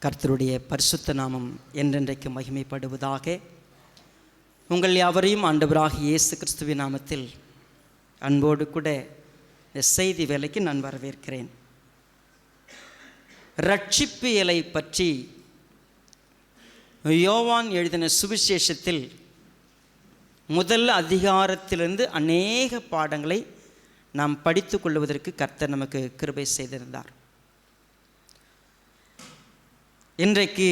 கர்த்தருடைய பரிசுத்த நாமம் என்றென்றைக்கு மகிமைப்படுவதாக. உங்கள் யாவரையும் ஆண்டவராகிய இயேசு கிறிஸ்துவின் நாமத்தில் அன்போடு கூட இந்த செய்தி வேலைக்கு நான் வரவேற்கிறேன். ரட்சிப்பு இலை பற்றி யோவான் எழுதின சுவிசேஷத்தில் முதல் அதிகாரத்திலிருந்து அநேக பாடங்களை நாம் படித்து கொள்வதற்கு கர்த்தர் நமக்கு கிருபை செய்திருந்தார். இன்றைக்கு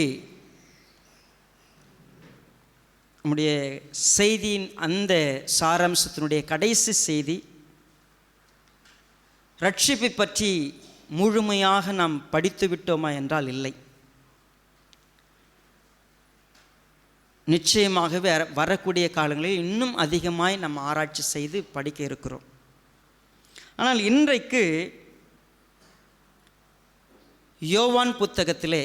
நம்முடைய செய்தியின் அந்த சாராம்சத்தினுடைய கடைசி செய்தி, ரட்சிப்பை பற்றி முழுமையாக நாம் படித்து விட்டோமா என்றால் இல்லை. நிச்சயமாகவே வரக்கூடிய காலங்களில் இன்னும் அதிகமாய் நாம் ஆராய்ச்சி செய்து படிக்க இருக்கிறோம். ஆனால் இன்றைக்கு யோவான் புத்தகத்திலே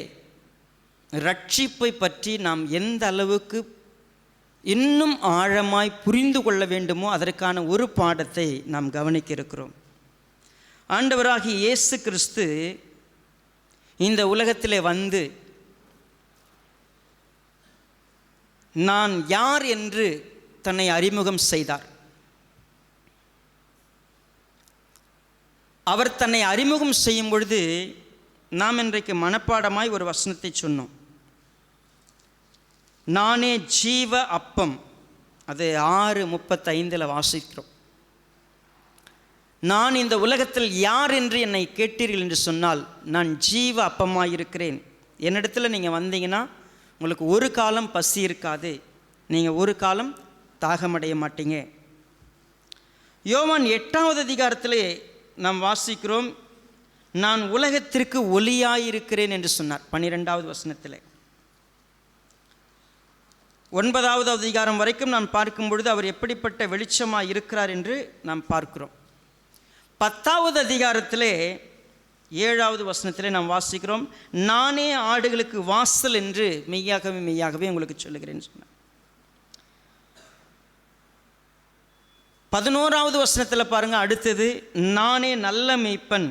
ரட்சிப்பை பற்றி நாம் எந்த அளவுக்கு இன்னும் ஆழமாய் புரிந்து கொள்ள வேண்டுமோ அதற்கான ஒரு பாடத்தை நாம் கவனிக்க இருக்கிறோம். ஆண்டவராகிய இயேசு கிறிஸ்து இந்த உலகத்திலே வந்து நான் யார் என்று தன்னை அறிமுகம் செய்தார். அவர் தன்னை அறிமுகம் செய்யும் பொழுது நாம் இன்றைக்கு மனப்பாடமாய் ஒரு வசனத்தை சொன்னோம். நானே ஜீவ அப்பம், அது 6:35 வாசிக்கிறோம். நான் இந்த உலகத்தில் யார் என்று என்னை கேட்டீர்கள் என்று சொன்னால் நான் ஜீவ அப்பமாயிருக்கிறேன். என்னிடத்தில் நீங்கள் வந்தீங்கன்னா உங்களுக்கு ஒரு காலம் பசி இருக்காது, நீங்கள் ஒரு காலம் தாகமடைய மாட்டீங்க. யோவான் 8வது அதிகாரத்திலே நாம் வாசிக்கிறோம், நான் உலகத்திற்கு ஒளியாயிருக்கிறேன் என்று சொன்னார் 12வது வசனத்தில். 9வது அதிகாரம் வரைக்கும் நாம் பார்க்கும் பொழுது அவர் எப்படிப்பட்ட வெளிச்சமாக இருக்கிறார் என்று நாம் பார்க்கிறோம். 10வது அதிகாரத்திலே 7வது வசனத்திலே நாம் வாசிக்கிறோம், நானே ஆடுகளுக்கு வாசல் என்று மெய்யாகவே மெய்யாகவே உங்களுக்கு சொல்லுகிறேன் சொன்னார். 11வது வசனத்தில் பாருங்கள், அடுத்தது நானே நல்ல மேய்ப்பன்.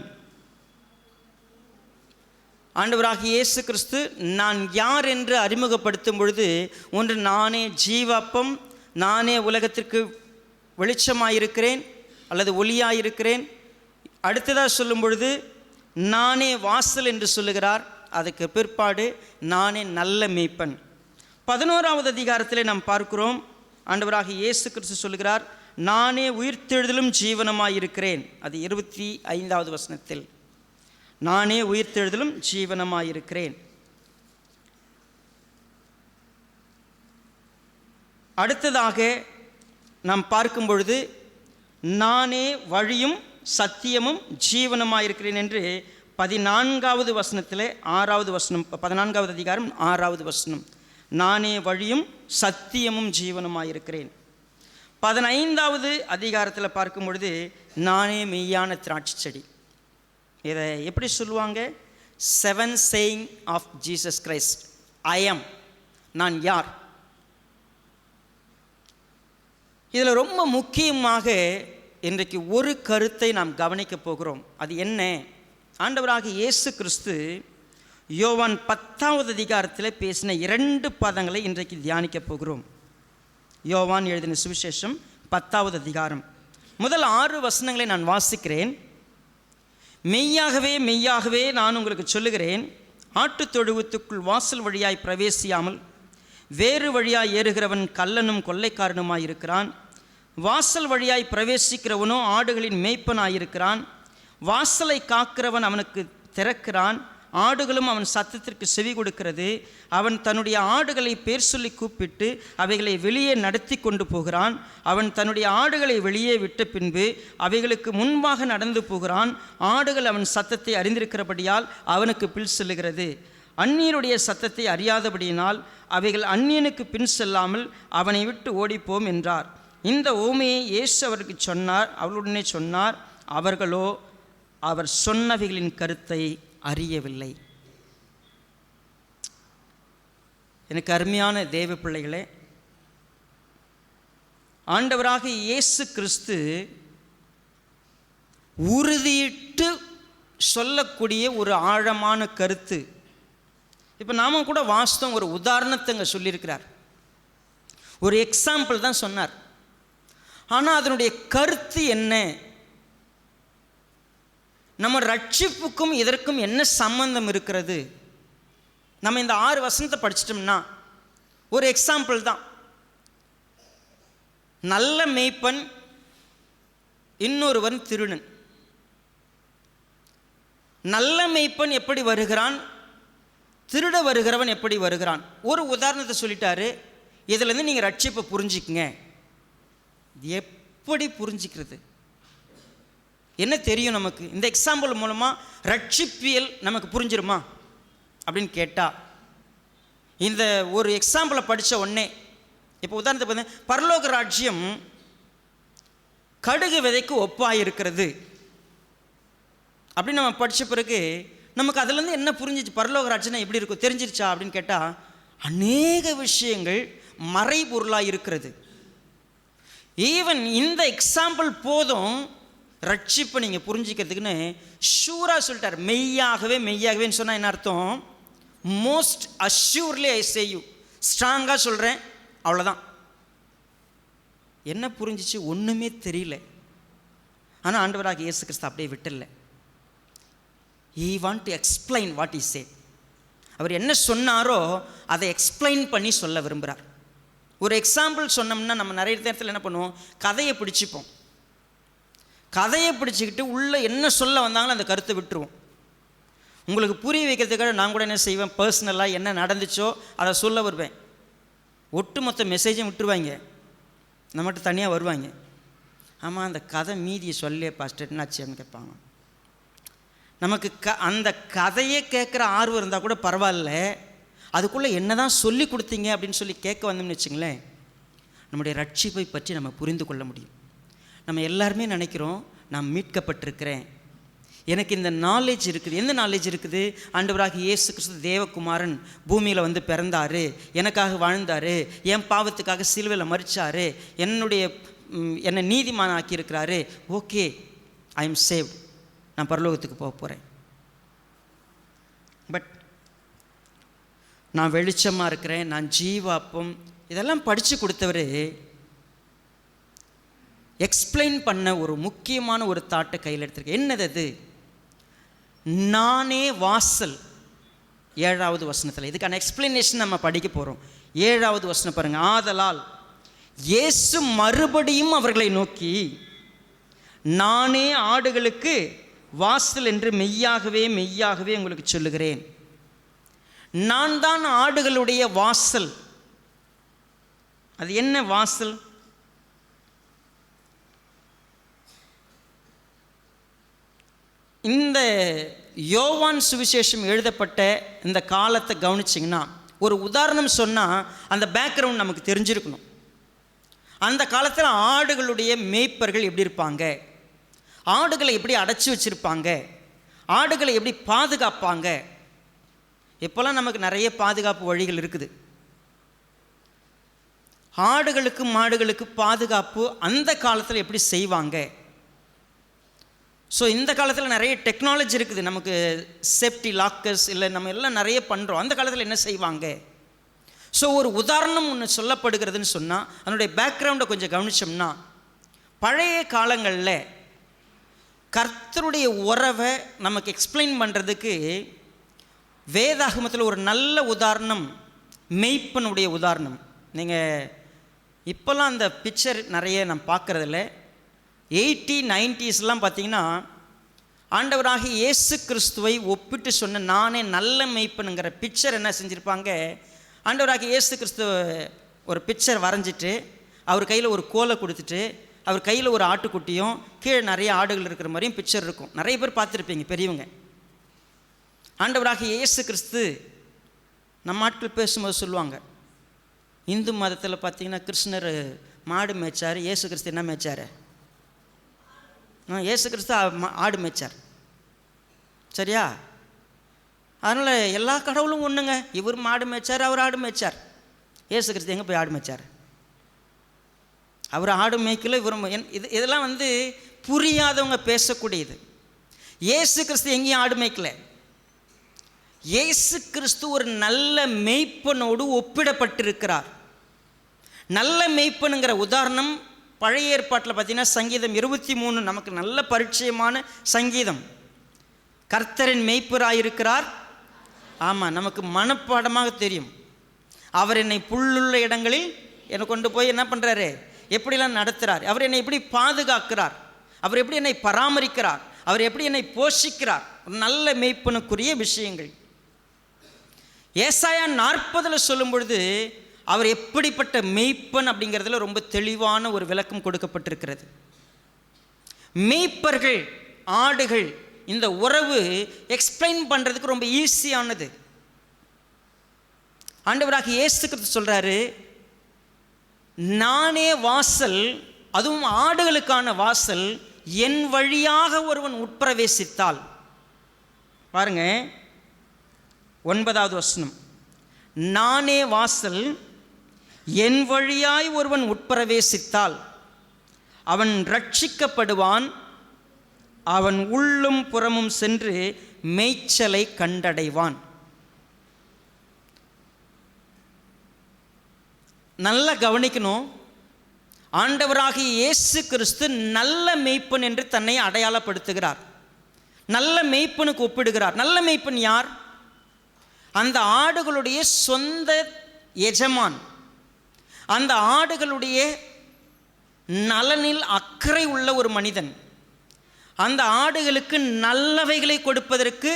ஆண்டவராகிய இயேசு கிறிஸ்து நான் யார் என்று அறிமுகப்படுத்தும் பொழுது ஒன்று நானே ஜீவப்பம், நானே உலகத்திற்கு வெளிச்சமாயிருக்கிறேன் அல்லது ஒளியாயிருக்கிறேன். அடுத்ததாக சொல்லும் பொழுது நானே வாசல் என்று சொல்லுகிறார். அதுக்கு பிற்பாடு நானே நல்ல மேய்ப்பன். 11வது அதிகாரத்திலே நாம் பார்க்கிறோம், ஆண்டவராகிய இயேசு கிறிஸ்து சொல்லுகிறார், நானே உயிர்த்தெழுதலும் ஜீவனமாயிருக்கிறேன். அது 25வது வசனத்தில் நானே உயிர்த்தெழுதலும் ஜீவனமாயிருக்கிறேன். அடுத்ததாக நாம் பார்க்கும் பொழுது நானே வழியும் சத்தியமும் ஜீவனமாயிருக்கிறேன் என்று 14வது வசனத்தில் 6வது வசனம், 14வது அதிகாரம் 6வது வசனம், நானே வழியும் சத்தியமும் ஜீவனமாயிருக்கிறேன். 15வது அதிகாரத்தில் பார்க்கும் பொழுது நானே மெய்யான திராட்சை செடி. இதை எப்படி சொல்லுவாங்க? 7 saying of Jesus Christ. I am, நான் யார். இதில் ரொம்ப முக்கியமாக இன்றைக்கு ஒரு கருத்தை நாம் கவனிக்க போகிறோம். அது என்ன? ஆண்டவராகிய இயேசு கிறிஸ்து யோவான் 10வது அதிகாரத்தில் பேசின 2 பதங்களை இன்றைக்கு தியானிக்க போகிறோம். யோவான் எழுதின சுவிசேஷம் 10வது அதிகாரம் முதல் 6 வசனங்களை நான் வாசிக்கிறேன். மெய்யாகவே மெய்யாகவே நான் உங்களுக்கு சொல்லுகிறேன், ஆட்டுத் தொழுவத்துக்குள் வாசல் வழியாய் பிரவேசியாமல் வேறு வழியாய் ஏறுகிறவன் கள்ளனும் கொள்ளைக்காரனுமாய் இருக்கிறான். வாசல் வழியாய் பிரவேசிக்கிறவனோ ஆடுகளின் மேய்ப்பனாயிருக்கிறான். வாசலை காக்கிறவன் அவனுக்கு திறக்கிறான், ஆடுகளும் அவன் சத்தத்திற்கு செவி கொடுக்கிறது. அவன் தன்னுடைய ஆடுகளை பேர் சொல்லி கூப்பிட்டு அவைகளை வெளியே நடத்தி கொண்டு போகிறான். அவன் தன்னுடைய ஆடுகளை வெளியே விட்ட பின்பு அவைகளுக்கு முன்பாக நடந்து போகிறான். ஆடுகள் அவன் சத்தத்தை அறிந்திருக்கிறபடியால் அவனுக்கு பின் செல்லுகிறது. அந்நியருடைய சத்தத்தை அறியாதபடியினால் அவைகள் அந்நியனுக்கு பின் செல்லாமல் அவனை விட்டு ஓடிப்போம் என்றார். இந்த ஓமையை இயேசு அவருக்கு சொன்னார். அவளுடனே சொன்னார், அவர்களோ அவர் சொன்னவைகளின் கருத்தை அறியவில்லை. எனக்கு அருமையான தேவ பிள்ளைகளே, ஆண்டவராக இயேசு கிறிஸ்து உறுதியிட்டு சொல்லக்கூடிய ஒரு ஆழமான கருத்து இப்போ நாம கூட வாஸ்தவம் ஒரு உதாரணத்தை அங்கே சொல்லியிருக்கிறார், ஒரு எக்ஸாம்பிள் தான் சொன்னார். ஆனால் அதனுடைய கருத்து என்ன, நம்ம ரட்சிப்புக்கும் இதற்கும் என்ன சம்பந்தம் இருக்கிறது? நம்ம இந்த 6 வசனத்தை படிச்சிட்டோம்னா ஒரு எக்ஸாம்பிள் தான். நல்ல மேய்ப்பன், இன்னொருவன் திருடன். நல்ல மேய்ப்பன் எப்படி வருகிறான், திருட வருகிறவன் எப்படி வருகிறான்? ஒரு உதாரணத்தை சொல்லிட்டாரு. இதுலேருந்து நீங்கள் ரட்சிப்பை புரிஞ்சுக்குங்க. எப்படி புரிஞ்சிக்கிறது? என்ன தெரியும் நமக்கு? இந்த எக்ஸாம்பிள் மூலமாக ரட்சிப்பியல் நமக்கு புரிஞ்சிருமா அப்படின்னு கேட்டால், இந்த ஒரு எக்ஸாம்பிளை படித்த உடனே, இப்போ உதாரணத்துக்கு பார்த்தீங்கன்னா, பரலோக ராஜ்யம் கடுகு விதைக்கு ஒப்பாக இருக்கிறது அப்படின்னு நம்ம படித்த பிறகு நமக்கு அதுலேருந்து என்ன புரிஞ்சிச்சு? பரலோக ராஜ்யம் எப்படி இருக்கும் தெரிஞ்சிருச்சா அப்படின்னு கேட்டால், அநேக விஷயங்கள் மறைபொருளாக இருக்கிறது. ஈவன் இந்த எக்ஸாம்பிள் போதும் ரட்சிப்பை நீங்கள் புரிஞ்சிக்கிறதுக்குன்னு ஷூராக சொல்லிட்டார். மெய்யாகவே மெய்யாகவேன்னு சொன்னால் என்ன அர்த்தம்? மோஸ்ட் அஷ்யூர்லி ஐ சே யூ, ஸ்ட்ராங்காக சொல்கிறேன், அவ்வளோதான். என்ன புரிஞ்சிச்சு? ஒன்றுமே தெரியல. ஆனால் ஆண்டவராக இயேசு கிறிஸ்து அப்படியே விட்டுல. He want to explain what he said. அவர் என்ன சொன்னாரோ அதை எக்ஸ்பிளைன் பண்ணி சொல்ல விரும்புகிறார். ஒரு எக்ஸாம்பிள் சொன்னோம்னா நம்ம நிறைய நேரத்தில் என்ன பண்ணுவோம்? கதையை பிடிச்சிப்போம். கதையை பிடிச்சிக்கிட்டு உள்ளே என்ன சொல்ல வந்தாங்களோ அந்த கருத்தை விட்டுருவோம். உங்களுக்கு புரிய வைக்கிறதுக்காக நான் கூட என்ன செய்வேன், பர்சனலாக என்ன நடந்துச்சோ அதை சொல்ல வருவேன். ஒட்டுமொத்த மெசேஜும் விட்டுருவாங்க, நம்மகிட்ட தனியாக வருவாங்க. ஆமாம், அந்த கதை மீதியை சொல்லியே பாஸ்டர் என்னாச்சுன்னு கேட்பாங்க. நமக்கு அந்த கதையே கேட்குற ஆர்வம் இருந்தால் கூட பரவாயில்ல, அதுக்குள்ளே என்ன தான் சொல்லி கொடுத்தீங்க அப்படின்னு சொல்லி கேட்க வந்தோம்னு வச்சுங்களேன், நம்முடைய ரட்சிப்பை பற்றி நம்ம புரிந்து கொள்ள முடியும். நம்ம எல்லாருமே நினைக்கிறோம், நான் மீட்கப்பட்டிருக்கிறேன், எனக்கு இந்த நாலேஜ் இருக்குது. எந்த நாலேஜ் இருக்குது? ஆண்டவராக இயேசு கிறிஸ்து தேவகுமாரன் பூமியில் வந்து பிறந்தார், எனக்காக வாழ்ந்தார், என் பாவத்துக்காக சிலுவையில் மரித்தார், என்னை நீதிமான் ஆக்கியிருக்கிறாரு. ஓகே, ஐ எம் சேவ்ட், நான் பரலோகத்துக்கு போக போகிறேன். பட் நான் வெளிச்சமாக இருக்கிறேன், நான் ஜீவாப்பம், இதெல்லாம் படித்து கொடுத்தவர் எக்ஸ்பிளைன் பண்ண ஒரு முக்கியமான ஒரு தாட்டை கையில் எடுத்திருக்கேன். என்னது அது? நானே வாசல். 7வது வசனத்தில் இதுக்கான எக்ஸ்பிளனேஷன் நம்ம படிக்க போகிறோம். 7வது வசனம் பாருங்கள். ஆதலால் இயேசு மறுபடியும் அவர்களை நோக்கி, நானே ஆடுகளுக்கு வாசல் என்று மெய்யாகவே மெய்யாகவே உங்களுக்கு சொல்லுகிறேன். நான் தான் ஆடுகளுடைய வாசல். அது என்ன வாசல்? இந்த யோவான் சுவிசேஷம் எழுதப்பட்ட இந்த காலத்தை கவனிச்சிங்கன்னா, ஒரு உதாரணம் சொன்னால் அந்த பேக்ரவுண்ட் நமக்கு தெரிஞ்சிருக்கணும். அந்த காலத்தில் ஆடுகளுடைய மேய்ப்பர்கள் எப்படி இருப்பாங்க, ஆடுகளை எப்படி அடைச்சி வச்சுருப்பாங்க, ஆடுகளை எப்படி பாதுகாப்பாங்க. இப்போல்லாம் நமக்கு நிறைய பாதுகாப்பு வழிகள் இருக்குது. ஆடுகளுக்கு மாடுகளுக்கு பாதுகாப்பு அந்த காலத்தில் எப்படி செய்வாங்க? ஸோ இந்த காலத்தில் நிறைய டெக்னாலஜி இருக்குது, நமக்கு சேஃப்டி லாக்கர்ஸ் இல்லை, நம்ம எல்லாம் நிறைய பண்ணுறோம். அந்த காலத்தில் என்ன செய்வாங்க? ஸோ ஒரு உதாரணம் ஒன்று சொல்லப்படுகிறதுன்னு சொன்னால் அதனுடைய பேக்ரவுண்டை கொஞ்சம் கவனித்தோம்னா, பழைய காலங்களில் கர்த்தருடைய உறவை நமக்கு எக்ஸ்பிளைன் பண்ணுறதுக்கு வேதாகமத்தில் ஒரு நல்ல உதாரணம் மெய்ப்பனுடைய உதாரணம். நீங்கள் இப்போல்லாம் அந்த பிக்சர் நிறைய நான் பார்க்குறதில்ல. 80s 90s பார்த்திங்கன்னா ஆண்டவராக இயேசு கிறிஸ்துவை ஒப்பிட்டு சொன்ன நானே நல்ல மெய்ப்பனுங்கிற பிக்சர் என்ன செஞ்சுருப்பாங்க, ஆண்டவராக இயேசு கிறிஸ்துவ ஒரு பிக்சர் வரைஞ்சிட்டு அவர் கையில் ஒரு கோலை கொடுத்துட்டு அவர் கையில் ஒரு ஆட்டுக்குட்டியும் கீழே நிறைய ஆடுகள் இருக்கிற மாதிரியும் பிக்சர் இருக்கும். நிறைய பேர் பார்த்துருப்பீங்க பெரியவங்க. ஆண்டவராக இயேசு கிறிஸ்து நம்ம ஆட்கள் பேசும்போது சொல்லுவாங்க, இந்து மதத்தில் பார்த்திங்கன்னா கிருஷ்ணர் மாடு மேய்ச்சார், இயேசு கிறிஸ்து என்ன மேய்ச்சார்? இயேசு கிறிஸ்து ஆடு மேய்ச்சார். சரியா? அதனால் எல்லா கடவுளும் ஒன்றுங்க. இவர் மாடு மேய்ச்சார், அவர் ஆடு மேய்ச்சார். இயேசு கிறிஸ்து எங்கே போய் ஆடு மேய்ச்சார்? அவர் ஆடு மேய்க்கல, இவர் இதெல்லாம் புரியாதவங்க பேசக்கூடியது. இயேசு கிறிஸ்து எங்கேயும் ஆடு மேய்க்கல. இயேசு கிறிஸ்து ஒரு நல்ல மேய்ப்பனோடு ஒப்பிடப்பட்டிருக்கிறார். நல்ல மேய்ப்பனுங்கிற உதாரணம் பழைய ஏற்பாட்டில் பார்த்தீங்கன்னா சங்கீதம் 23 நமக்கு நல்ல பரிச்சயமான சங்கீதம். கர்த்தரின் மேய்ப்பராயிருக்கிறார். ஆமாம், நமக்கு மனப்பாடமாக தெரியும். அவர் என்னை புல்லுள்ள இடங்களில் என்னை கொண்டு போய் என்ன பண்ணுறாரு, எப்படிலாம் நடத்துகிறார், அவர் என்னை எப்படி பாதுகாக்கிறார், அவர் எப்படி என்னை பராமரிக்கிறார், அவர் எப்படி என்னை போஷிக்கிறார். ஒரு நல்ல மேய்ப்பனுக்குரிய விஷயங்கள். ஏசாயா 40 சொல்லும் பொழுது அவர் எப்படிப்பட்ட மேய்ப்பன் அப்படிங்கிறதுல ரொம்ப தெளிவான ஒரு விளக்கம் கொடுக்கப்பட்டிருக்கிறது. மேய்ப்பர்கள், ஆடுகள், இந்த உறவு எக்ஸ்பிளைன் பண்ணுறதுக்கு ரொம்ப ஈஸியானது. ஆண்டவராக இயேசு கிறிஸ்து சொல்கிறாரு, நானே வாசல், அதுவும் ஆடுகளுக்கான வாசல், என் வழியாக ஒருவன் உட்பிரவேசித்தால். பாருங்க 9வது வசனம், நானே வாசல், என் வழியாய் ஒருவன் உட்பிரவேசித்தால் அவன் ரட்சிக்கப்படுவான், அவன் உள்ளும் புறமும் சென்று மேய்ச்சலை கண்டடைவான். நல்லா கவனிக்கணும். ஆண்டவராகிய இயேசு கிறிஸ்து நல்ல மேய்ப்பன் என்று தன்னை அடையாளப்படுத்துகிறார். நல்ல மேய்ப்பனுக்கு ஒப்பிடுகிறார். நல்ல மேய்ப்பன் யார்? அந்த ஆடுகளுடைய சொந்த எஜமான், அந்த ஆடுகளுடைய நலனில் அக்கறை உள்ள ஒரு மனிதன், அந்த ஆடுகளுக்கு நல்லவைகளை கொடுப்பதற்கு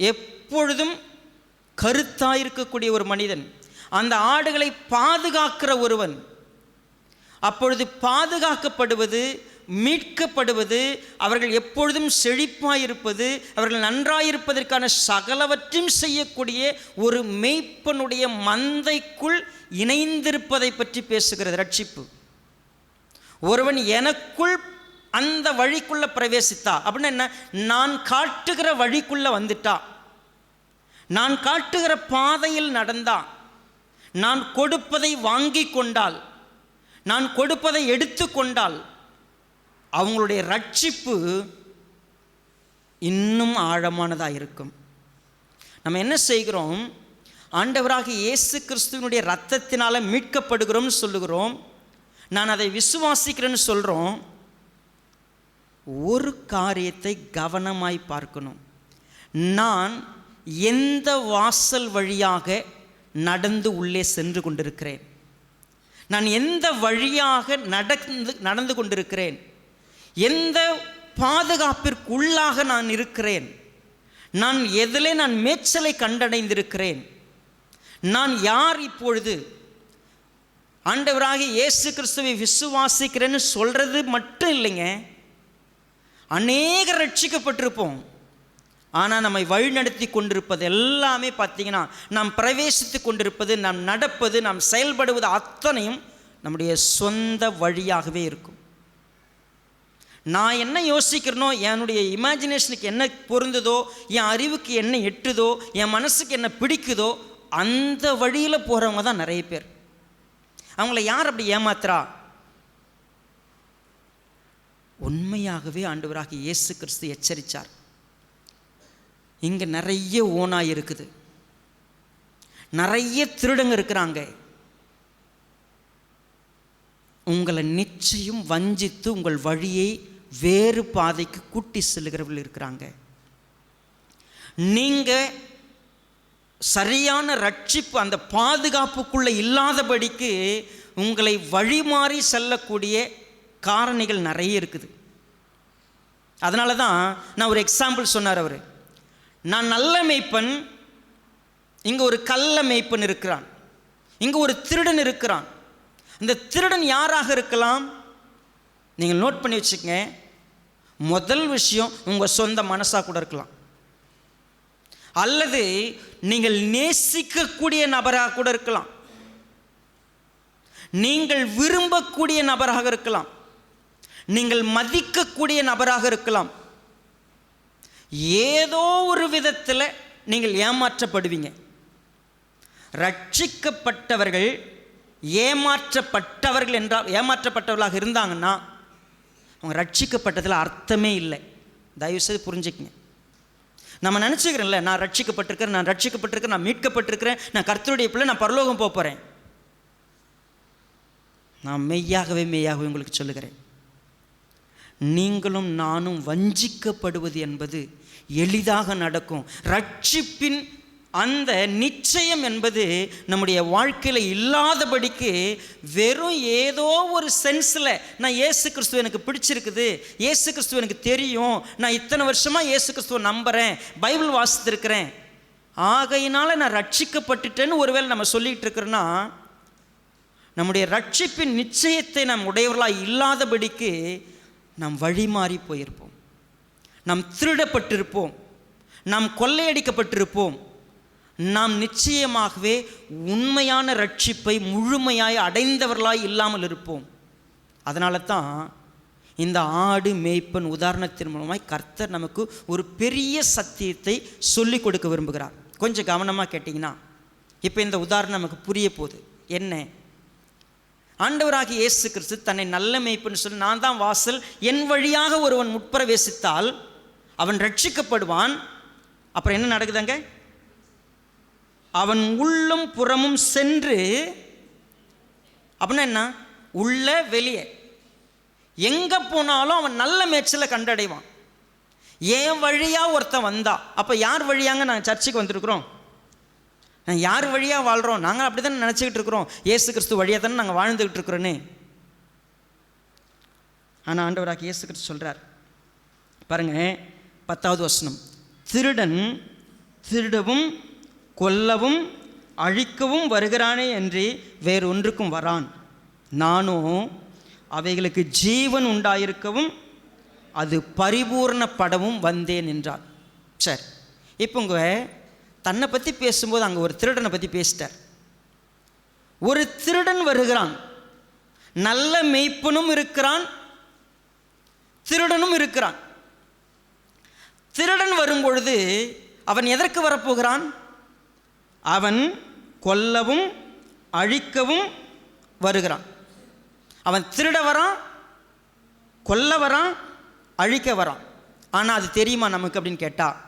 எப்பொழுதும் கருத்தாயிருக்கக்கூடிய ஒரு மனிதன், அந்த ஆடுகளை பாதுகாக்கிற ஒருவன். அப்பொழுது பாதுகாக்கப்படுவது, மீட்கப்படுவது, அவர்கள் எப்பொழுதும் செழிப்பாயிருப்பது, அவர்கள் நன்றாயிருப்பதற்கான சகலவற்றையும் செய்யக்கூடிய ஒரு மேய்ப்பனுடைய மந்தைக்குள் இணைந்திருப்பதை பற்றி பேசுகிறது ரட்சிப்பு. ஒருவன் எனக்குள் அந்த வழிக்குள்ள பிரவேசித்தா அப்படின்னா என்ன? நான் காட்டுகிற வழிக்குள்ள வந்துட்டா, நான் காட்டுகிற பாதையில் நடந்தா, நான் கொடுப்பதை வாங்கி கொண்டால், நான் கொடுப்பதை எடுத்து கொண்டால், அவங்களுடைய ரட்சிப்பு இன்னும் ஆழமானதாக இருக்கும். நம்ம என்ன செய்கிறோம்? ஆண்டவராக இயேசு கிறிஸ்துவினுடைய இரத்தத்தினால மீட்கப்படுகிறோம்னு சொல்லுகிறோம், நான் அதை விசுவாசிக்கிறேன்னு சொல்கிறோம். ஒரு காரியத்தை கவனமாய் பார்க்கணும். நான் எந்த வாசல் வழியாக நடந்து உள்ளே சென்று கொண்டிருக்கிறேன், நான் எந்த வழியாக நடந்து கொண்டிருக்கிறேன், எந்த பாதுகாப்பிற்குள்ளாக நான் இருக்கிறேன், நான் எதிலே நான் மேய்ச்சலை கண்டடைந்திருக்கிறேன், நான் யார்? இப்பொழுது ஆண்டவராகிய இயேசு கிறிஸ்துவை விசுவாசிக்கிறேன்னு சொல்கிறது மட்டும் இல்லைங்க, அநேகர் ரட்சிக்கப்பட்டிருப்போம். ஆனால் நம்மை வழிநடத்தி கொண்டிருப்பது எல்லாமே பார்த்தீங்கன்னா, நாம் பிரவேசித்து கொண்டிருப்பது, நாம் நடப்பது, நாம் செயல்படுவது அத்தனையும் நம்முடைய சொந்த வழியாகவே இருக்கும். நான் என்ன யோசிக்கிறனோ, என்னுடைய இமேஜினேஷனுக்கு என்ன பொருந்துதோ, என் அறிவுக்கு என்ன எட்டுதோ, என் மனசுக்கு என்ன பிடிக்குதோ, அந்த வழியில் போகிறவங்க தான் நிறைய பேர். அவங்கள யார் அப்படி ஏமாத்துறா? உண்மையாகவே ஆண்டவராகிய இயேசு கிறிஸ்து எச்சரித்தார். இங்கே நிறைய ஓனாய் இருக்குது, நிறைய திருடங்க இருக்கிறாங்க, உங்களை நிச்சயம் வஞ்சித்து உங்கள் வழியை வேறு பாதைக்கு கூட்டி செல்கிறவர்கள் இருக்கிறாங்க. நீங்கள் சரியான ரட்சிப்பு, அந்த பாதுகாப்புக்குள்ளே இல்லாதபடிக்கு உங்களை வழிமாறி செல்லக்கூடிய காரணிகள் நிறைய இருக்குது. அதனால தான் நான் ஒரு எக்ஸாம்பிள் சொன்னார் அவர். நான் நல்ல மேய்ப்பன், இங்கே ஒரு கள்ள மேய்ப்பன் இருக்கிறான், இங்கே ஒரு திருடன் இருக்கிறான். இந்த திருடன் யாராக இருக்கலாம்? நீங்கள் நோட் பண்ணி வச்சுக்கங்க. முதல் விஷயம், உங்கள் சொந்த மனசாக கூட இருக்கலாம், அல்லது நீங்கள் நேசிக்கக்கூடிய நபராக கூட இருக்கலாம், நீங்கள் விரும்பக்கூடிய நபராக இருக்கலாம், நீங்கள் மதிக்கக்கூடிய நபராக இருக்கலாம். ஏதோ ஒரு விதத்தில் நீங்கள் ஏமாற்றப்படுவீங்க. ரட்சிக்கப்பட்டவர்கள் ஏமாற்றப்பட்டவர்கள் என்றால், ஏமாற்றப்பட்டவர்களாக இருந்தாங்கன்னா அவங்க ரட்சிக்கப்பட்டதில் அர்த்தமே இல்லை. தயவுசெய்து புரிஞ்சுக்கங்க. நம்ம நினச்சிக்கிறோம்ல, நான் ரட்சிக்கப்பட்டிருக்கிறேன், நான் மீட்கப்பட்டிருக்கிறேன், நான் கர்த்தருடைய பிள்ளை, நான் பரலோகம் போகிறேன். நான் மெய்யாகவே உங்களுக்கு சொல்லுகிறேன், நீங்களும் நானும் வஞ்சிக்கப்படுவது என்பது எளிதாக நடக்கும். ரட்சிப்பின் அந்த நிச்சயம் என்பது நம்முடைய வாழ்க்கையில் இல்லாதபடிக்கு வெறும் ஏதோ ஒரு சென்ஸில் நான் இயேசு கிறிஸ்துவ எனக்கு பிடிச்சிருக்குது, இயேசு கிறிஸ்துவ எனக்கு தெரியும், நான் இத்தனை வருஷமாக இயேசு கிறிஸ்துவ நம்புகிறேன், பைபிள் வாசித்திருக்கிறேன், ஆகையினால நான் ரட்சிக்கப்பட்டுட்டேன்னு ஒருவேளை நம்ம சொல்லிகிட்டு இருக்கிறோன்னா, நம்முடைய ரட்சிப்பின் நிச்சயத்தை நாம் உடையவர்களாக இல்லாதபடிக்கு நாம் வழி மாறி போயிருப்போம், நாம் திருடப்பட்டிருப்போம், நாம் கொள்ளையடிக்கப்பட்டிருப்போம், நாம் நிச்சயமாகவே உண்மையான ரட்சிப்பை முழுமையாய் அடைந்தவர்களாய் இல்லாமல் இருப்போம். அதனால தான் இந்த ஆடு மேய்ப்பன் உதாரணத்தின் மூலமாய் கர்த்தர் நமக்கு ஒரு பெரிய சத்தியத்தை சொல்லிக் கொடுக்க விரும்புகிறார். கொஞ்சம் கவனமாக கேட்டிங்கன்னா இப்போ இந்த உதாரணம் நமக்கு புரிய போகுது. என்ன? ஆண்டவராகிய இயேசு கிறிஸ்து தன்னை நல்ல மேய்ப்பன்னு சொல்லி, நான் தான் வாசல், என் வழியாக ஒருவன் உட்பிரவேசித்தால் அவன் ரட்சிக்கப்படுவான். அப்புறம் என்ன நடக்குதுங்க? அவன் உள்ளும் புறமும் சென்று, அப்படின்னா என்ன? உள்ள வெளியே எங்கே போனாலும் அவன் நல்ல மேய்ச்சலை கண்டடைவான். ஏன் வழியாக ஒருத்தன் வந்தா, அப்போ யார் வழியாங்க நாங்கள் சர்ச்சுக்கு வந்திருக்கிறோம்? நான் யார் வழியாக வாழ்கிறோம்? நாங்கள் அப்படி தானே நினச்சிக்கிட்டு இருக்கிறோம், இயேசு கிறிஸ்து வழியாக தானே நாங்கள் வாழ்ந்துக்கிட்டு இருக்கிறோன்னு. ஆனால் ஆண்டவராக இயேசு கிறிஸ்து சொல்கிறார் பாருங்க, 10வது வசனம், திருடன் திருடவும் கொல்லவும் அழிக்கவும் வருகிறானே என்று வேறு ஒன்றுக்கும் வரான், நானும் அவைகளுக்கு ஜீவன் உண்டாயிருக்கவும் அது பரிபூர்ணப்படவும் வந்தேன் என்றார். சரி, இப்போங்க தன்னை பற்றி பேசும்போது அங்கே ஒரு திருடனை பற்றி பேசிட்டார். ஒரு திருடன் வருகிறான், நல்ல மேய்ப்பனும் இருக்கிறான், திருடனும் இருக்கிறான். திருடன் வரும்பொழுது அவன் எதற்கு வரப்போகிறான்? அவன் கொல்லவும் அழிக்கவும் வருகிறான். அவன் திருட வரான், கொல்ல வரான், அழிக்க வரான். ஆனால் அது தெரியுமா நமக்கு அப்படின்னு கேட்டால்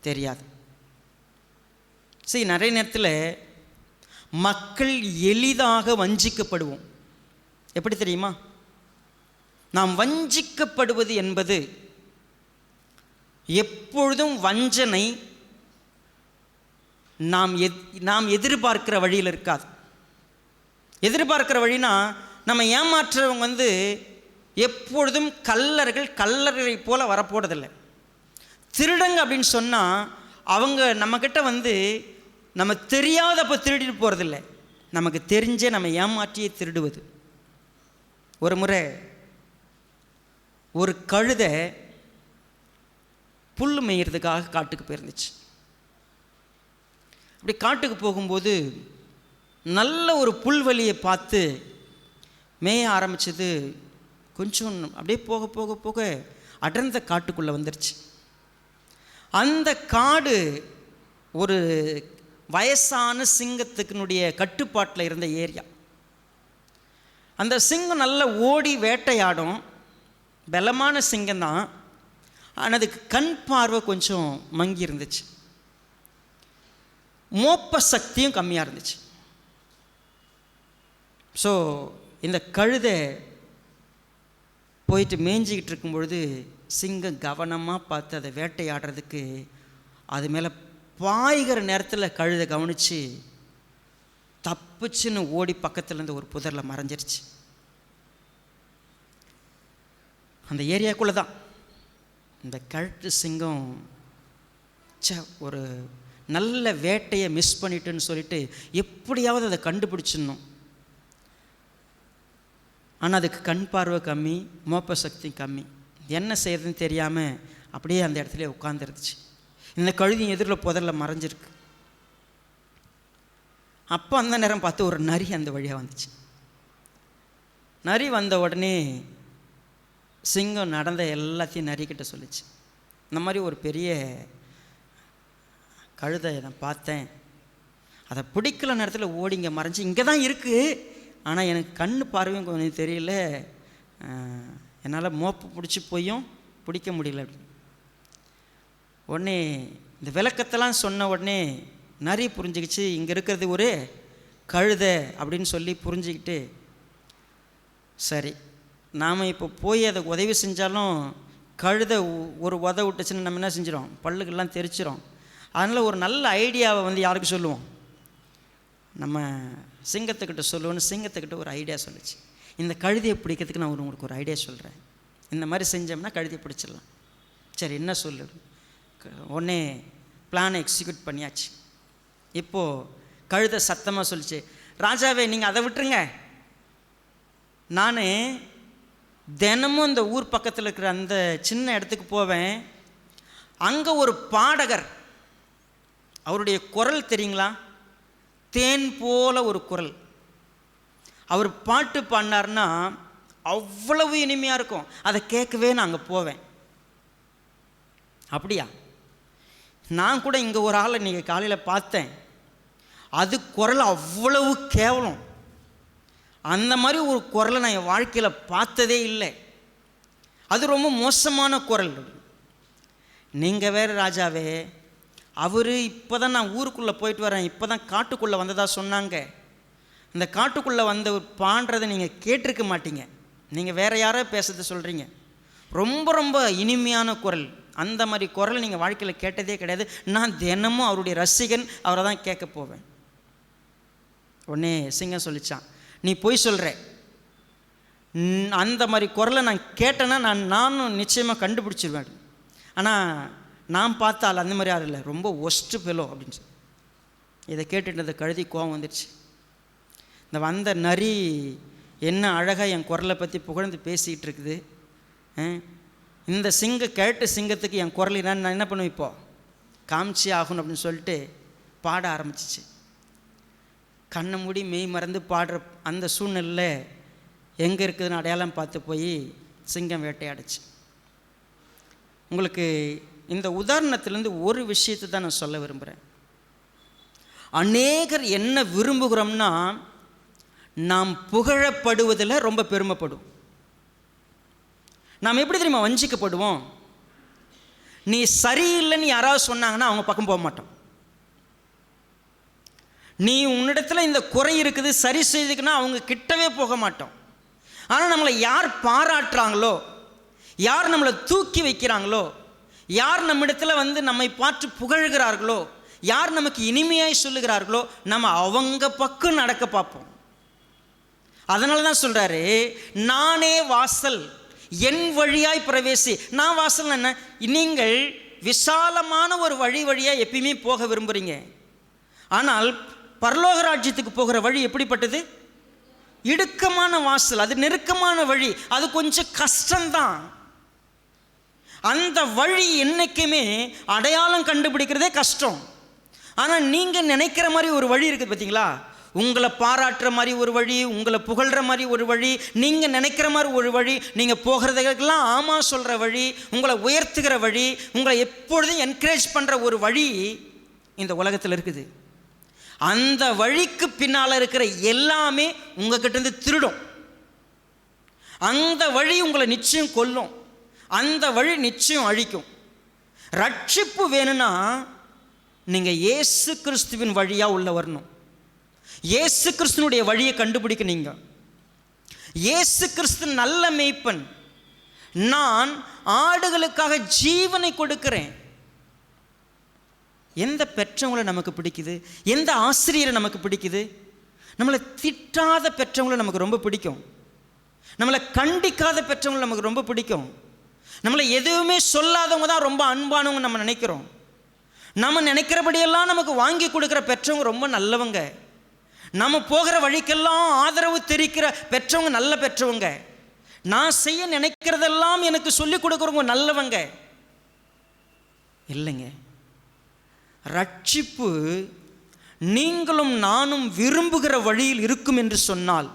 தெரியாது. சரி, நிறைய நேரத்தில் மக்கள் எளிதாக வஞ்சிக்கப்படுவோம். எப்படி தெரியுமா? நாம் வஞ்சிக்கப்படுவது என்பது எப்பொழுதும் வஞ்சனை நாம் எதிர்பார்க்கிற வழியில் இருக்காது. எதிர்பார்க்கிற வழினா, நம்ம ஏமாற்றுறவங்க எப்பொழுதும் கல்லர்களை போல வரப்போறதில்லை. திருடங்க அப்படின்னு சொன்னால் அவங்க நம்மக்கிட்ட நம்ம தெரியாதப்போ திருடிட்டு போகிறதில்லை, நமக்கு தெரிஞ்சே நம்ம ஏமாற்றியே திருடுவது. ஒரு முறை ஒரு கழுதை புல் மேய்கிறதுக்காக காட்டுக்கு போயிருந்துச்சு. அப்படி காட்டுக்கு போகும்போது நல்ல ஒரு புல்வெளியை பார்த்து மேய ஆரம்பித்தது. கொஞ்சம் அப்படியே போக போக போக அடர்ந்த காட்டுக்குள்ளே வந்துருச்சு. அந்த காடு ஒரு வயசான சிங்கத்துக்குனுடைய கட்டுப்பாட்டில் இருந்த ஏரியா. அந்த சிங்கம் நல்லா ஓடி வேட்டையாடும், பலமான சிங்கம்தான். ஆனால் அதுக்கு கண் பார்வை கொஞ்சம் மங்கி இருந்துச்சு, மோப்ப சக்தியும் கம்மியாக இருந்துச்சு. ஸோ இந்த கழுதை போயிட்டு மேய்ஞ்சிக்கிட்டு இருக்கும்பொழுது சிங்கம் கவனமாக பார்த்து அதை வேட்டையாடுறதுக்கு அது மேலே பாய்கிற நேரத்தில் கழுதை கவனித்து தப்புச்சுன்னு ஓடி பக்கத்தில் இருந்து ஒரு புதரில் மறைஞ்சிருச்சு. அந்த ஏரியாக்குள்ளே தான் இந்த கழுட்டு சிங்கம் ஒரு நல்ல வேட்டையை மிஸ் பண்ணிட்டுன்னு சொல்லிட்டு எப்படியாவது அதை கண்டுபிடிச்சிடணும். ஆனால் அதுக்கு கண் பார்வை கம்மி, மோப்ப சக்தி கம்மி. என்ன செய்யறதுன்னு தெரியாமல் அப்படியே அந்த இடத்துல உட்காந்துருந்துச்சு. இந்த கழுதி எதிரில் புதரில் மறைஞ்சிருக்கு. அப்போ அந்த நேரம் பார்த்து ஒரு நரி அந்த வழியாக வந்துச்சு. நரி வந்த உடனே சிங்கம் நடந்த எல்லாத்தையும் நரிக்கிட்ட சொல்லிச்சு, இந்த மாதிரி ஒரு பெரிய கழுதை நான் பார்த்தேன், அதை பிடிக்கல நேரத்தில் ஓடி இங்கே மறைஞ்சி இங்கே தான் இருக்குது, ஆனால் எனக்கு கண் பார்வையும் கொஞ்சம் தெரியல, என்னால் மோப்பு பிடிச்சி போயும் பிடிக்க முடியல அப்படின்னு. உடனே இந்த விளக்கத்தெல்லாம் சொன்ன உடனே நரி புரிஞ்சுக்கிச்சு, இங்கே இருக்கிறது ஒரு கழுதை அப்படின்னு சொல்லி புரிஞ்சுக்கிட்டு, சரி நாம் இப்போ போய் அதை உதவி செஞ்சாலும் கழுதை ஒரு உத விட்டுச்சுன்னு நம்ம என்ன செஞ்சிடும், பல்லுக்கெல்லாம் தெரிச்சிடும். அதனால் ஒரு நல்ல ஐடியாவை வந்து யாருக்கு சொல்லுவோம், நம்ம சிங்கத்துக்கிட்ட சொல்லுவோன்னு சிங்கத்துக்கிட்ட ஒரு ஐடியா சொல்லிச்சு. இந்த கழுதையை பிடிக்கிறதுக்கு நான் உங்களுக்கு ஒரு ஐடியா சொல்கிறேன், இந்த மாதிரி செஞ்சோம்னா கழுதையை பிடிச்சிடலாம். சரி என்ன சொல்லு. உடனே பிளானை எக்ஸிக்யூட் பண்ணியாச்சு. இப்போது கழுதை சத்தமாக சொல்லிச்சு, ராஜாவே நீங்கள் அதை விட்டுருங்க, நான் தினமும் இந்த ஊர் பக்கத்தில் இருக்கிற அந்த சின்ன இடத்துக்கு போவேன், அங்கே ஒரு பாடகர், அவருடைய குரல் தெரியுங்களா, தேன் போல ஒரு குரல், அவர் பாட்டு பாடினார்னா அவ்வளவு இனிமையாக இருக்கும், அதை கேட்கவே நான் அங்கே போவேன். அப்படியா, நான் கூட இங்கே ஒரு ஆளை நீங்கள் காலையில் பார்த்தேன், அது குரல் அவ்வளவு கேவலம், அந்த மாதிரி ஒரு குரலை நான் என் வாழ்க்கையில் பார்த்ததே இல்லை, அது ரொம்ப மோசமான குரல். நீங்கள் வேறு ராஜாவே, அவர் இப்போ தான் நான் ஊருக்குள்ளே போயிட்டு வரேன், இப்போ தான் காட்டுக்குள்ளே வந்ததாக சொன்னாங்க, இந்த காட்டுக்குள்ளே வந்த ஒரு பாடுறதை நீங்கள் கேட்டிருக்க மாட்டீங்க, நீங்கள் வேறு யாரோ பேசுறது சொல்கிறீங்க, ரொம்ப ரொம்ப இனிமையான குரல், அந்த மாதிரி குரல் நீங்கள் வாழ்க்கையில் கேட்டதே கிடையாது, நான் தினமும் அவருடைய ரசிகன், அவரை தான் கேட்க போவேன். உடனே சிங்கம் சொல்லிச்சான், நீ போய் சொல்கிற, அந்த மாதிரி குரலை நான் கேட்டேன்னா நானும் நிச்சயமாக கண்டுபிடிச்சிருவேன், ஆனால் நான் பார்த்தால் அந்த மாதிரி யாரும் இல்லை, ரொம்ப ஒஸ்ட்டு ஃபெலோ அப்படின்னு சொல்லி. இதை கேட்டுட்டு அந்த கழுதி கோவம் வந்துடுச்சு. இந்த வந்த நரி என்ன அழகாக என் குரலை பற்றி புகழ்ந்து பேசிகிட்டு இருக்குது, இந்த கேட்ட சிங்கத்துக்கு என் குரல் நான் என்ன பண்ணுவேன், இப்போது காமிச்சி ஆகணும் அப்படின்னு சொல்லிட்டு பாட ஆரம்பிச்சிச்சு. கண்ணை மூடி மெய் மறந்து பாடுற அந்த சூழ்நிலையில் எங்கே இருக்குதுன்னு அடையாளம் பார்த்து போய் சிங்கம் வேட்டையாடுச்சு. உங்களுக்கு இந்த உதாரணத்திலேருந்து ஒரு விஷயத்தை தான் நான் சொல்ல விரும்புகிறேன். அநேகர் என்ன விரும்புகிறோம்னா, நாம் புகழப்படுவதில் ரொம்ப பெருமைப்படுவோம். நாம் எப்படி தெரியுமா வஞ்சிக்கப்படுவோம், நீ சரியில்லைன்னு யாராவது சொன்னாங்கன்னா அவங்க பக்கம் போக மாட்டோம், நீ உன்னிடத்தில் இந்த குறை இருக்குது சரி செய்துக்குன்னா அவங்க கிட்டவே போக மாட்டோம். ஆனால் நம்மளை யார் பாராட்டுறாங்களோ, யார் நம்மளை தூக்கி வைக்கிறாங்களோ, யார் நம்மிடத்தில் வந்து நம்மை பார்த்து புகழ்கிறார்களோ, யார் நமக்கு இனிமையாய் சொல்லுகிறார்களோ, நம்ம அவங்க பக்கம் நடக்க பார்ப்போம். அதனால தான் சொல்கிறாரு, நானே வாசல், என் வழியாய் பிரவேசி. நான் வாசல் என்ன, நீங்கள் விசாலமான ஒரு வழியாக எப்பயுமே போக விரும்புகிறீங்க, ஆனால் பரலோக ராஜ்யத்துக்கு போகிற வழி எப்படிப்பட்டது, இடுக்கமான வாசல், அது நெருக்கமான வழி, அது கொஞ்சம் கஷ்டம்தான். அந்த வழி என்றைக்குமே அடையாளம் கண்டுபிடிக்கிறதே கஷ்டம். ஆனால் நீங்கள் நினைக்கிற மாதிரி ஒரு வழி இருக்குது பார்த்தீங்களா, உங்களை பாராட்டுற மாதிரி ஒரு வழி, உங்களை புகழ்கிற மாதிரி ஒரு வழி, நீங்கள் நினைக்கிற மாதிரி ஒரு வழி, நீங்கள் போகிறதுக்கெல்லாம் ஆமாம் சொல்கிற வழி, உங்களை உயர்த்துகிற வழி, உங்களை எப்பொழுதும் என்கரேஜ் பண்ணுற ஒரு வழி இந்த உலகத்தில் இருக்குது. அந்த வழிக்கு பின்னால் இருக்கிற எல்லாமே உங்ககிட்டேருந்து திருடும். அந்த வழி உங்களை நிச்சயம் கொல்லும், அந்த வழி நிச்சயம் அழிக்கும். ரட்சிப்பு வேணும்னா நீங்கள் இயேசு கிறிஸ்துவின் வழியாக உள்ள வரணும். இயேசு கிறிஸ்துனுடைய வழியை கண்டுபிடிக்க. நீங்கள் இயேசு கிறிஸ்து நல்ல மேய்ப்பன், நான் ஆடுகளுக்காக ஜீவனை கொடுக்கிறேன். எந்த பெற்றவங்களை நமக்கு பிடிக்குது, எந்த ஆசிரியரை நமக்கு பிடிக்குது, நம்மளை திட்டாத பெற்றவங்களை நமக்கு ரொம்ப பிடிக்கும், நம்மளை கண்டிக்காத பெற்றவங்களை நமக்கு ரொம்ப பிடிக்கும், நம்மளை எதுவுமே சொல்லாதவங்க தான் ரொம்ப அன்பானவங்க நம்ம நினைக்கிறோம். நம்ம நினைக்கிறபடியெல்லாம் நமக்கு வாங்கி கொடுக்குற பெற்றவங்க ரொம்ப நல்லவங்க, நம்ம போகிற வழிக்கெல்லாம் ஆதரவு தெரிவிக்கிற பெற்றவங்க நல்ல பெற்றவங்க, நான் செய்ய நினைக்கிறதெல்லாம் எனக்கு சொல்லிக் கொடுக்குறவங்க நல்லவங்க இல்லைங்க. ரட்சிப்பு நீங்களும் நானும் விரும்புகிற வழியில் இருக்கும் என்று சொன்னால்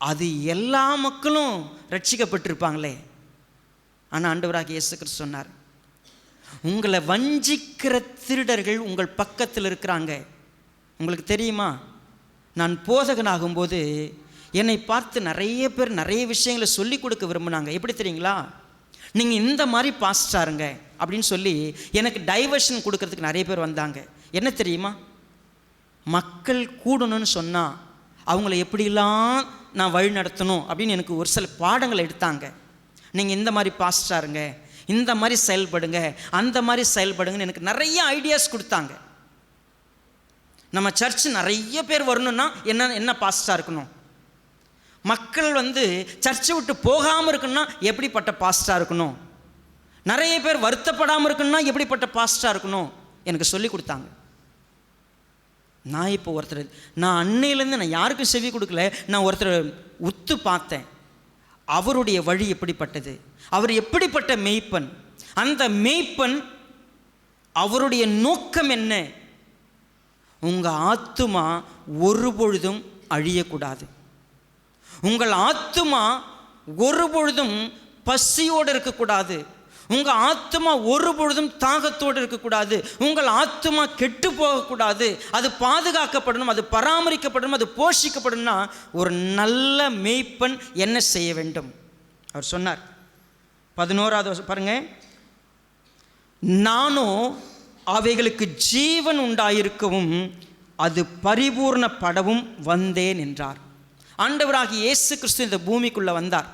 அது எல்லா மக்களும் ரட்சிக்கப்பட்டிருப்பாங்களே. ஆனால் ஆண்டவராகிய இயேசு கிறிஸ்து சொன்னார், உங்களை வஞ்சிக்கிற திருடர்கள் உங்கள் பக்கத்தில் இருக்கிறாங்க. உங்களுக்கு தெரியுமா, நான் போதகனாகும்போது என்னை பார்த்து நிறைய பேர் நிறைய விஷயங்களை சொல்லிக் கொடுக்க விரும்பினாங்க. எப்படி தெரியுங்களா, நீங்கள் இந்த மாதிரி பாஸ்டாருங்க அப்படின்னு சொல்லி எனக்கு டைவர்ஷன் கொடுக்கறதுக்கு நிறைய பேர் வந்தாங்க. என்ன தெரியுமா, மக்கள் கூடணும்னு சொன்னால் அவங்கள எப்படிலாம் நான் வழி நடத்தணும் அப்படின்னு எனக்கு ஒரு சில பாடங்களை எடுத்தாங்க. நீங்கள் இந்த மாதிரி பாஸ்டாருங்க, இந்த மாதிரி செயல்படுங்க, அந்த மாதிரி செயல்படுங்கன்னு எனக்கு நிறைய ஐடியாஸ் கொடுத்தாங்க. நம்ம சர்ச் நிறைய பேர் வரணும்னா என்ன பாஸ்டாக இருக்கணும், மக்கள் சர்ச்சை விட்டு போகாமல் இருக்கணும்னா எப்படிப்பட்ட பாஸ்டாக இருக்கணும், நிறைய பேர் வருத்தப்படாமல் இருக்கணும்னா எப்படிப்பட்ட பாஸ்டாக இருக்கணும் எனக்கு சொல்லி கொடுத்தாங்க. நான் இப்போ நான் அன்னையிலேருந்து நான் யாருக்கும் செவி கொடுக்கல, நான் ஒருத்தர் உத்து பார்த்தேன். அவருடைய வழி எப்படிப்பட்டது, அவர் எப்படிப்பட்ட மேய்ப்பன், அந்த மேய்ப்பன் அவருடைய நோக்கம் என்ன, உங்கள் ஆத்துமா ஒரு பொழுதும் அழியக்கூடாது, உங்கள் ஆத்துமா ஒரு பொழுதும் பசியோடு இருக்கக்கூடாது, உங்கள் ஆத்துமா ஒரு பொழுதும் தாகத்தோடு இருக்கக்கூடாது, உங்கள் ஆத்துமா கெட்டு போகக்கூடாது, அது பாதுகாக்கப்படணும், அது பராமரிக்கப்படணும், அது போஷிக்கப்படணும்னா ஒரு நல்ல மேய்ப்பன் என்ன செய்ய வேண்டும்? அவர் சொன்னார் 11வது பாருங்க, நானும் அவைகளுக்கு ஜீவன் உண்டாயிருக்கவும் அது பரிபூர்ணப்படவும் வந்தேன் என்றார். ஆண்டவராகிய இயேசு கிறிஸ்து இந்த பூமிக்குள்ளே வந்தார்.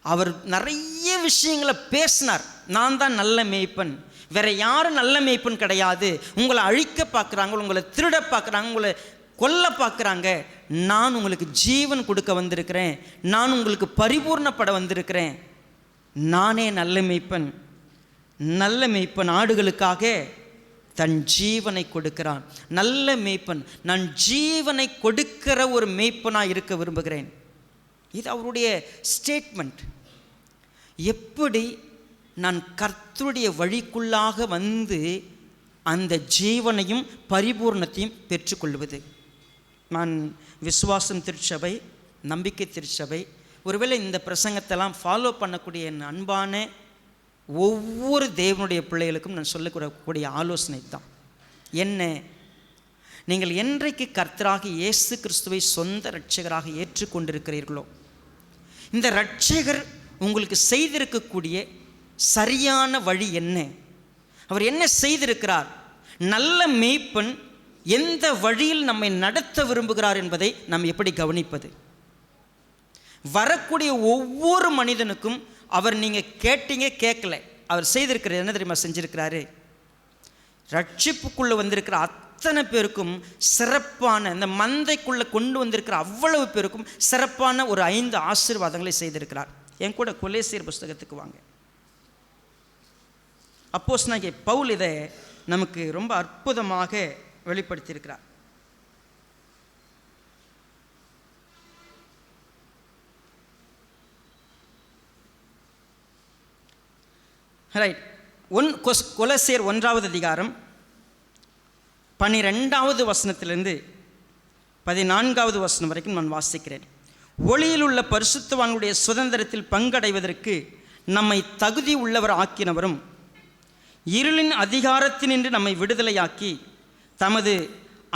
அவர் நிறைய விஷயங்களை பேசினார். நான் தான் நல்ல மேய்ப்பன், வேற யாரும் நல்ல மேய்ப்பன் கிடையாது, உங்களை அழிக்க பார்க்குறாங்க, உங்களை திருட பார்க்குறாங்க, உங்களை கொல்ல பார்க்குறாங்க, நான் உங்களுக்கு ஜீவன் கொடுக்க வந்திருக்கிறேன், நான் உங்களுக்கு பரிபூர்ணப்பட வந்திருக்கிறேன், நானே நல்ல மேய்ப்பன். நல்ல மேய்ப்பன் ஆடுகளுக்காக தன் ஜீவனை கொடுக்கிறான். நல்ல மேய்ப்பன், நான் ஜீவனை கொடுக்கிற ஒரு மேய்ப்பனாக இருக்க விரும்புகிறேன். இது அவருடைய ஸ்டேட்மெண்ட். எப்படி நான் கர்த்தருடைய வழிக்குள்ளாக அந்த ஜீவனையும் பரிபூர்ணத்தையும் பெற்றுக்கொள்வது? நான் விசுவாசம் திருச்சபை, நம்பிக்கை திருச்சபை, ஒருவேளை இந்த பிரசங்கத்தெல்லாம் ஃபாலோ பண்ணக்கூடிய என் அன்பான ஒவ்வொரு தேவனுடைய பிள்ளைகளுக்கும் நான் சொல்லக்கூடிய ஆலோசனை தான் என்ன, நீங்கள் என்றைக்கு கர்த்தராக இயேசு கிறிஸ்துவை சொந்த இரட்சகராக ஏற்றுக்கொண்டிருக்கிறீர்களோ, இந்த இரட்சகர் உங்களுக்கு செய்திருக்கக்கூடிய சரியான வழி என்ன, அவர் என்ன செய்திருக்கிறார், நல்ல மேய்ப்பன் எந்த வழியில் நம்மை நடத்த விரும்புகிறார் என்பதை நாம் எப்படி கவனிப்பது? வரக்கூடிய ஒவ்வொரு மனிதனுக்கும் அவர் நீங்கள் கேட்டீங்க கேட்கல, அவர் செய்திருக்கிறது என்ன தெரியுமா செஞ்சிருக்கிறாரு? ரட்சிப்புக்குள்ளே வந்திருக்கிற அத்தனை பேருக்கும் சிறப்பான, இந்த மந்தைக்குள்ளே கொண்டு வந்திருக்கிற அவ்வளவு பேருக்கும் சிறப்பான ஒரு 5 ஆசீர்வாதங்களை செய்திருக்கிறார். என் கூட கொலேசியர் புஸ்தகத்துக்கு வாங்க. அப்போஸ்தலனாகிய பவுல் இதை நமக்கு ரொம்ப அற்புதமாக வெளிப்படுத்தியிருக்கிறார். ரைட், கொலோசியர் 1வது அதிகாரம் 12வது வசனத்திலிருந்து 14வது வசனம் வரைக்கும் நான் வாசிக்கிறேன். ஒளியில் உள்ள பரிசுத்தவான்களுடைய சுதந்திரத்தில் பங்கடைவதற்கு நம்மை தகுதி உள்ளவர் ஆக்கினவரும், இருளின் அதிகாரத்தினின்று நம்மை விடுதலையாக்கி தமது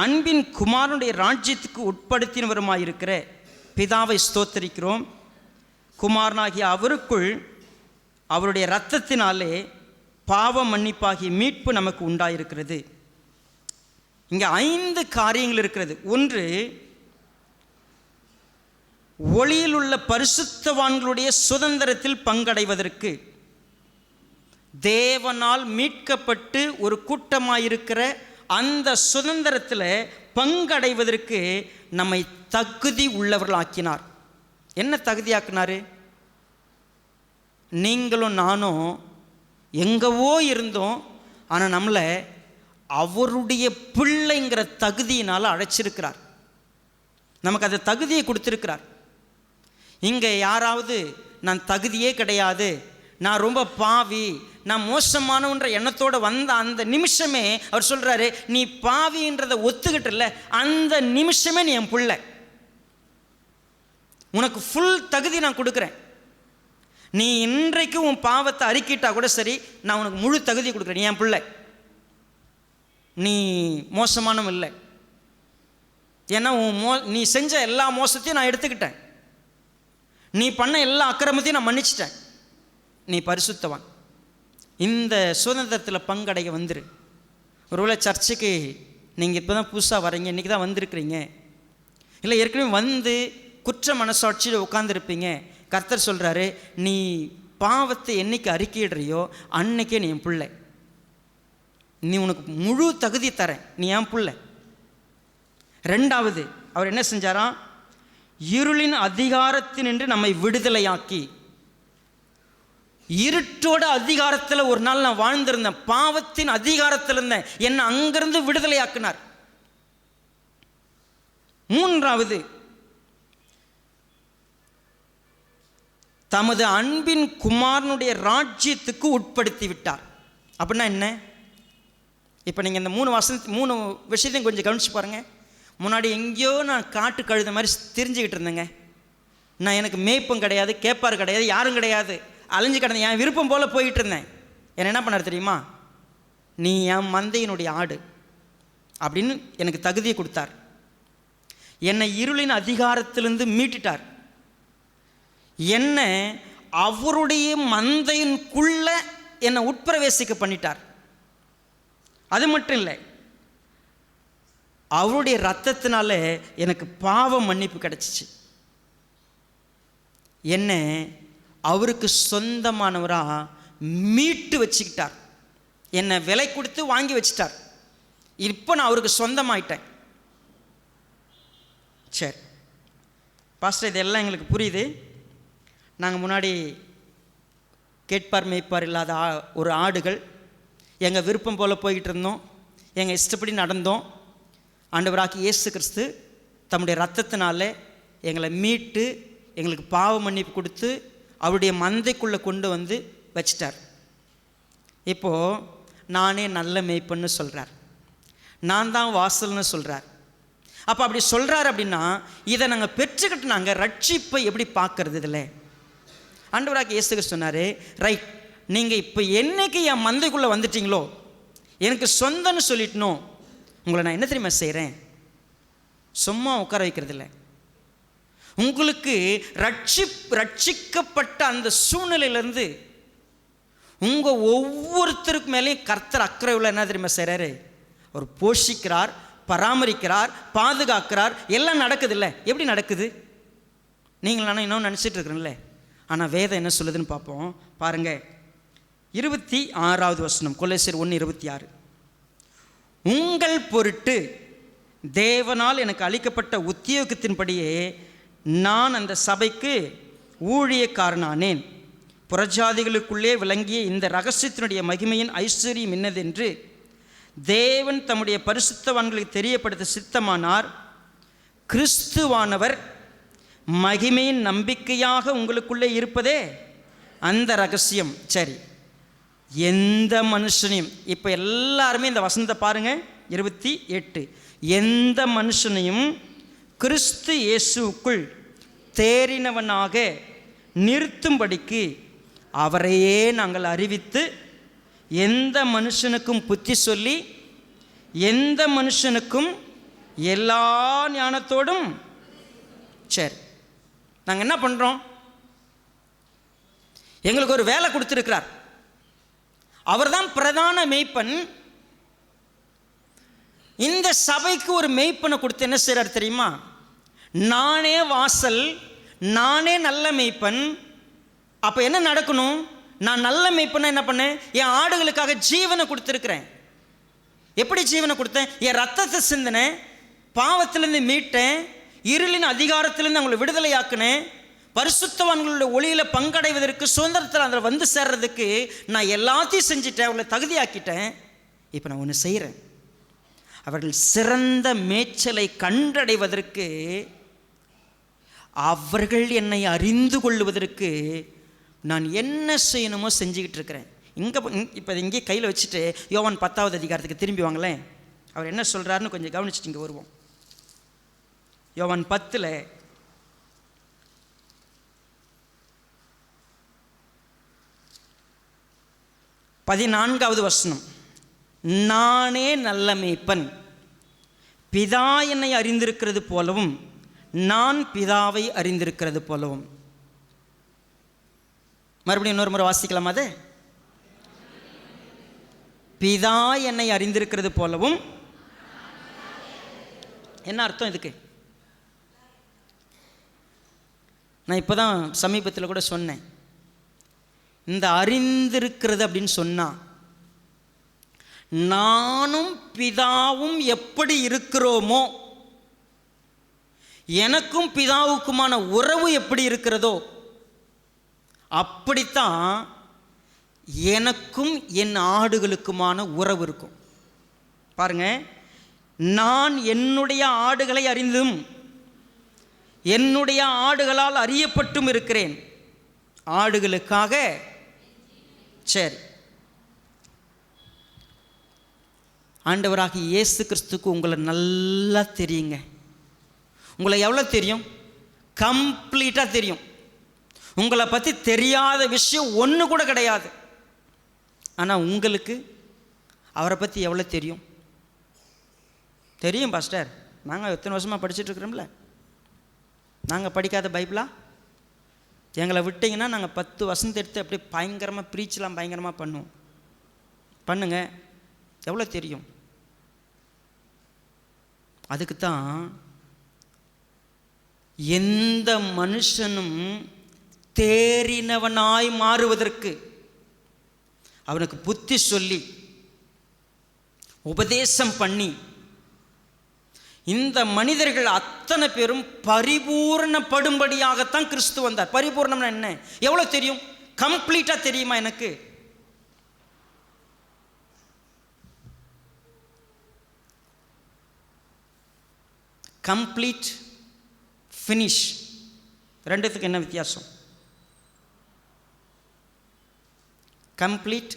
அன்பின் குமாரனுடைய ராஜ்யத்துக்கு உட்படுத்தினவருமாயிருக்கிற பிதாவை ஸ்தோத்தரிக்கிறோம். குமாரனாகிய அவருக்குள் அவருடைய இரத்தத்தினாலே பாவ மன்னிப்பாகிய மீட்பு நமக்கு உண்டாயிருக்கிறது. இங்கே 5 காரியங்கள் இருக்கிறது. ஒன்று, ஒளியில் உள்ள பரிசுத்தவான்களுடைய சுதந்திரத்தில் பங்கடைவதற்கு, தேவனால் மீட்கப்பட்டு ஒரு கூட்டமாயிருக்கிற அந்த சுதந்திரத்தில் பங்கடைவதற்கு நம்மை தகுதி உள்ளவர்களாக்கினார். என்ன தகுதியாக்கினார்? நீங்களும் நானும் எங்கவோ இருந்தோம், ஆனால் நம்மளை அவருடைய பிள்ளைங்கிற தகுதியினால் அழைச்சிருக்கிறார். நமக்கு அந்த தகுதியை கொடுத்துருக்கிறார். இங்கே யாராவது நான் தகுதியே கிடையாது, நான் ரொம்ப பாவி, நான் மோசமானவன்ற எண்ணத்தோடு வந்த அந்த நிமிஷமே அவர் சொல்கிறாரு, நீ பாவின்றதை ஒத்துக்கிட்டல, அந்த நிமிஷமே நீ என் பிள்ளை, உனக்கு ஃபுல் தகுதி நான் கொடுக்குறேன். நீ இன்றைக்கு உன் பாவத்தை அறிக்கிட்டா கூட சரி, நான் உனக்கு முழு தகுதி கொடுக்குறேன், நீ என் பிள்ளை, நீ மோசமானவன் இல்லை. ஏன்னா நீ செஞ்ச எல்லா மோசத்தையும் நான் எடுத்துக்கிட்டேன், நீ பண்ண எல்லா அக்கிரமத்தையும் நான் மன்னிச்சிட்டேன், நீ பரிசுத்தவான், இந்த சுதந்திரத்தில் பங்கடைய வந்துரு. ஒருவேளை சர்ச்சுக்கு நீங்கள் இப்போ தான் புதுசாக வரீங்க, இன்றைக்கி தான் வந்திருக்கிறீங்க, இல்லை ஏற்கனவே வந்து குற்ற மனசாட்சியில் உட்காந்துருப்பீங்க. கர்த்தர் சொல்கிறாரு, நீ பாவத்தை என்னைக்கு அறிக்கையிடுறியோ அன்னைக்கே நீ என் பிள்ளை, நீ உனக்கு முழு தகுதி தரேன், நீ என் பிள்ளை. ரெண்டாவது அவர் என்ன செஞ்சாராம்? இருளின் அதிகாரத்தினின்று நம்மை விடுதலையாக்கி, இருட்டோட அதிகாரத்தில் ஒரு நாள் நான் வாழ்ந்திருந்தேன், பாவத்தின் அதிகாரத்தில் இருந்தேன், என்னை அங்கிருந்து விடுதலையாக்கினார். மூன்றாவது, தமது அன்பின் குமாரனுடைய ராஜ்யத்துக்கு உட்படுத்தி விட்டார். அப்படின்னா என்ன? இப்போ நீங்கள் இந்த மூணு விஷயத்தையும் கொஞ்சம் கவனிச்சு பாருங்கள். முன்னாடி எங்கேயோ நான் காட்டு கழுத மாதிரி தெரிஞ்சுக்கிட்டு இருந்தேங்க. நான் எனக்கு மேய்ப்பும் கிடையாது, கேட்பார் கிடையாது, யாரும் கிடையாது, அலைஞ்சு கிடந்தேன், என் விருப்பம் போல் போயிட்டு இருந்தேன். என்ன பண்ணார் தெரியுமா? நீ என் மந்தையினுடைய ஆடு அப்படின்னு எனக்கு தகுதியை கொடுத்தார். என்னை இருளின் அதிகாரத்திலிருந்து மீட்டுட்டார். என்னை அவருடைய மந்தையின்குள்ள என்னை உட்பிரவேசிக்க பண்ணிட்டார். அது மட்டும் இல்லை, அவருடைய இரத்தத்தினால எனக்கு பாவ மன்னிப்பு கிடைச்சிச்சு. என்னை அவருக்கு சொந்தமானவராக மீட்டு வச்சுக்கிட்டார். என்னை விலை கொடுத்து வாங்கி வச்சிட்டார். இப்போ நான் அவருக்கு சொந்தமாயிட்டேன். சரி பாஸ்டர், இதெல்லாம் எங்களுக்கு புரியுது. நாங்கள் முன்னாடி கேட்பார் மேய்ப்பார் இல்லாத ஒரு ஆடுகள், எங்கள் விருப்பம் போல் போய்கிட்டு இருந்தோம், எங்கள் இஷ்டப்படி நடந்தோம். ஆண்டவராகிய இயேசு கிறிஸ்து தம்முடைய இரத்தத்தினால எங்களை மீட்டு எங்களுக்கு பாவ மன்னிப்பு கொடுத்து அவருடைய மந்தைக்குள்ளே கொண்டு வந்து வச்சிட்டார். இப்போது நானே நல்ல மேய்ப்பன்னு சொல்கிறார், நான் தான் வாசல்னு சொல்கிறார். அப்போ அப்படி சொல்கிறார் அப்படின்னா இதை நாங்கள் பெற்றுக்கிட்டு நாங்கள் ரட்சிப்பை எப்படி பார்க்கறது? இதில் ஆண்டவராகிய இயேசு கிறிஸ்து சொன்னார், ரைட், நீங்கள் இப்போ என்னைக்கு என் மந்தைக்குள்ளே வந்துட்டீங்களோ, எனக்கு சொந்தன்னு சொல்லிட்டணும், உங்களை நான் என்ன தெரியுமா செய்கிறேன்? சும்மா உட்கார வைக்கிறதில்ல. உங்களுக்கு ரட்சிக்கப்பட்ட அந்த சூழ்நிலையிலேருந்து உங்கள் ஒவ்வொருத்தருக்கு மேலேயும் கர்த்தர் அக்கறை உள்ள என்ன தெரியுமா செய்கிறாரு? அவர் போஷிக்கிறார், பராமரிக்கிறார், பாதுகாக்கிறார். எல்லாம் நடக்குது இல்லை? எப்படி நடக்குது? நீங்கள் நானும் இன்னும் நினச்சிட்டு இருக்கிறேன்ல. ஆனால் வேதம் என்ன சொல்லுதுன்னு பார்ப்போம். பாருங்கள், 26வது வசனம், கொலோசியர் 1:26. உங்கள் பொருட்டு தேவனால் எனக்கு அளிக்கப்பட்ட உத்தியோகத்தின்படியே நான் அந்த சபைக்கு ஊழியக்காரனானேன். புறஜாதிகளுக்குள்ளே விளங்கிய இந்த இரகசியத்தினுடைய மகிமையின் ஐஸ்வர்யம் என்னதென்று தேவன் தம்முடைய பரிசுத்தவான்களுக்கு தெரியப்படுத்த சித்தமானார். கிறிஸ்துவானவர் மகிமையின் நம்பிக்கையாக உங்களுக்குள்ளே இருப்பதே அந்த ரகசியம். சரி, எந்த மனுஷனையும், இப்போ எல்லாருமே இந்த வசனத்தை பாருங்கள், 28, எந்த மனுஷனையும் கிறிஸ்து இயேசுவுக்குள் தேறினவனாக நிறுத்தும்படிக்கு அவரையே நாங்கள் அறிவித்து, எந்த மனுஷனுக்கும் புத்தி சொல்லி, எந்த மனுஷனுக்கும் எல்லா ஞானத்தோடும். சரி, நாங்கள் என்ன பண்ணுறோம்? எங்களுக்கு ஒரு வேலை கொடுத்துருக்கிறார். அவர்தான் பிரதான மேய்ப்பன். இந்த சபைக்கு ஒரு மேய்ப்பனை கொடுத்து என்ன செய்கிறார் தெரியுமா? நானே வாசல், நானே நல்ல மேய்ப்பன். அப்போ என்ன நடக்கணும்? நான் நல்ல மேய்ப்பனை என்ன பண்ணேன்? என் ஆடுகளுக்காக ஜீவனை கொடுத்துருக்கிறேன். எப்படி ஜீவனை கொடுத்தேன்? என் ரத்தத்தை சிந்தினேன், பாவத்திலேருந்து மீட்டேன், இருளின் அதிகாரத்திலேருந்து அவங்களை விடுதலையாக்கினேன், பரிசுத்தவான்களுடைய ஒளியில் பங்கடைவதற்கு, சுதந்திரத்தில் அதில் வந்து சேர்றதுக்கு நான் எல்லாத்தையும் செஞ்சுட்டேன், அவங்களை தகுதியாக்கிட்டேன். இப்போ நான் ஒன்று செய்கிறேன். அவர்கள் சிறந்த மேய்ச்சலை கண்டடைவதற்கு, அவர்கள் என்னை அறிந்து கொள்வதற்கு நான் என்ன செய்யணுமோ செஞ்சுக்கிட்டு இருக்கிறேன். இப்போ இங்கே கையில் வச்சுட்டு யோவான் 10வது அதிகாரத்துக்கு திரும்பி வாங்களேன். அவர் என்ன சொல்கிறாருன்னு கொஞ்சம் கவனிச்சுட்டு இங்கே வருவோம். யோவான் 10 14வது வசனம். நானே நல்ல மேய்ப்பன், பிதா என்னை அறிந்திருக்கிறது போலவும் நான் பிதாவை அறிந்திருக்கிறது போலவும். மறுபடியும் இன்னொரு முறை வாசிக்கலாம். அது பிதா என்னை அறிந்திருக்கிறது போலவும். என்ன அர்த்தம் இதுக்கு? நான் இப்போ தான் சமீபத்தில் கூட சொன்னேன். இந்த அறிந்திருக்கிறது அப்படின்னு சொன்னால், நானும் பிதாவும் எப்படி இருக்கிறோமோ, எனக்கும் பிதாவுக்குமான உறவு எப்படி இருக்கிறதோ அப்படித்தான் எனக்கும் என் ஆடுகளுக்குமான உறவு இருக்கும். பாருங்க, நான் என்னுடைய ஆடுகளை அறிந்தும் என்னுடைய ஆடுகளால் அறியப்பட்டும் இருக்கிறேன். ஆடுகளுக்காக சரி. ஆண்டவராகிய இயேசு கிறிஸ்துக்கு உங்களை நல்லா தெரியுங்க. உங்களை எவ்வளோ தெரியும்? கம்ப்ளீட்டாக தெரியும். உங்களை பற்றி தெரியாத விஷயம் ஒன்று கூட கிடையாது. ஆனால் உங்களுக்கு அவரை பற்றி எவ்வளோ தெரியும்? தெரியும் பாஸ்டர், நாங்கள் எத்தனை வருஷமாக படிச்சுட்ருக்குறோம்ல. நாங்கள் படிக்காத பைபிளா? எங்களை விட்டிங்கன்னா நாங்கள் 10 வசனத்தை எடுத்து அப்படியே பயங்கரமாக ப்ரீச்லாம் பயங்கரமாக பண்ணுவோம். பண்ணுங்க, எவ்வளோ தெரியும்? அதுக்கு தான் எந்த மனுஷனும் தேறினவனாய் மாறுவதற்கு அவனுக்கு புத்தி சொல்லி உபதேசம் பண்ணி இந்த மனிதர்கள் அத்தனை பேரும் பரிபூர்ணப்படும்படியாகத்தான் கிறிஸ்து வந்தார். பரிபூர்ணம்னா என்ன? எவ்வளோ தெரியும்? கம்ப்ளீட்டாக தெரியுமா எனக்கு? கம்ப்ளீட், ஃபினிஷ், ரெண்டுத்துக்கு என்ன வித்தியாசம்? Complete,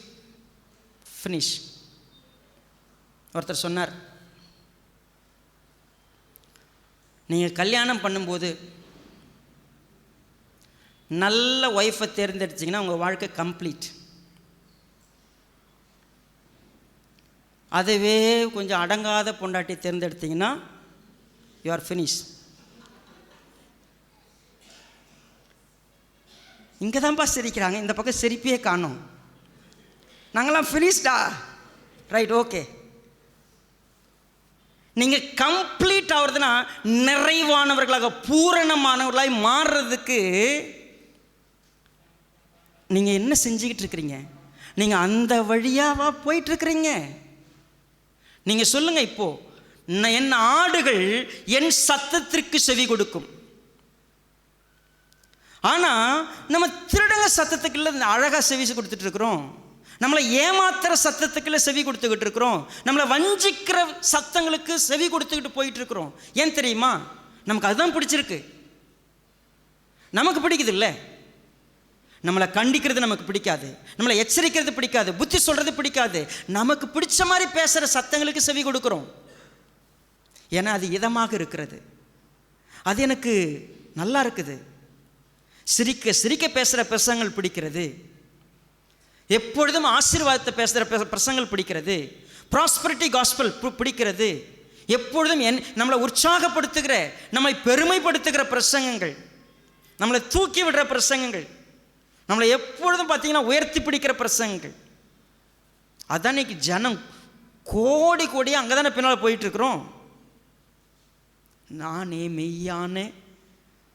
finish. ஒருத்தர் சொன்னார், நீங்கள் கல்யாணம் பண்ணும்போது நல்ல ஒய்ஃபை தேர்ந்தெடுத்தீங்கன்னா உங்கள் வாழ்க்கை கம்ப்ளீட். அதுவே கொஞ்சம் அடங்காத பொண்டாட்டி தேர்ந்தெடுத்தீங்கன்னா யூ ஆர் ஃபினிஷ். இங்கே தான்ப்பா சிரிக்கிறாங்க, இந்த பக்கம் சிரிப்பே காணும். நாங்களாம் ஃபினிஷ்டா. Right, okay. நீங்கள் கம்ப்ளீட் ஆகிறதுனா நிறைவானவர்களாக பூரணமானவர்களாக மாறுறதுக்கு நீங்கள் என்ன செஞ்சுக்கிட்டு இருக்கிறீங்க? நீங்கள் அந்த வழியாவா போயிட்டுருக்கிறீங்க? நீங்கள் சொல்லுங்கள். இப்போது என் ஆடுகள் என் சத்தத்திற்கு செவி கொடுக்கும். ஆனால் நம்ம திருடங்க சத்தத்துக்கு இல்லை அழகாக செவி கொடுத்துட்டு இருக்கிறோம். நம்மளை ஏமாத்துற சத்தத்துக்குள்ள செவி கொடுத்துக்கிட்டு இருக்கிறோம். நம்மளை வஞ்சிக்கிற சத்தங்களுக்கு செவி கொடுத்துக்கிட்டு போயிட்டு இருக்கிறோம். ஏன் தெரியுமா? நமக்கு அதுதான் பிடிச்சிருக்கு. நமக்கு பிடிக்குது இல்லை? நம்மளை கண்டிக்கிறது நமக்கு பிடிக்காது, நம்மளை எச்சரிக்கிறது பிடிக்காது, புத்தி சொல்கிறது பிடிக்காது. நமக்கு பிடிச்ச மாதிரி பேசுகிற சத்தங்களுக்கு செவி கொடுக்குறோம். ஏன்னா அது இதமாக இருக்கிறது, அது எனக்கு நல்லா இருக்குது. சிரிக்க சிரிக்க பேசுகிற பிரசங்கள் பிடிக்கிறது. எப்பொழுதும் ஆசீர்வாதத்தை பேசுகிற பிரசங்கள் பிடிக்கிறது. ப்ராஸ்பரிட்டி காஸ்பல் பிடிக்கிறது. எப்பொழுதும் நம்மளை உற்சாகப்படுத்துகிற, நம்மளை பெருமைப்படுத்துகிற பிரசங்கங்கள், நம்மளை தூக்கி விடுற பிரசங்கங்கள், நம்மளை எப்பொழுதும் பார்த்தீங்கன்னா உயர்த்தி பிடிக்கிற பிரசங்கங்கள். அதான் இன்னைக்கு ஜனம் கோடி கோடியாக அங்கே தானே பின்னால் போயிட்டுருக்குறோம். நானே மெய்யான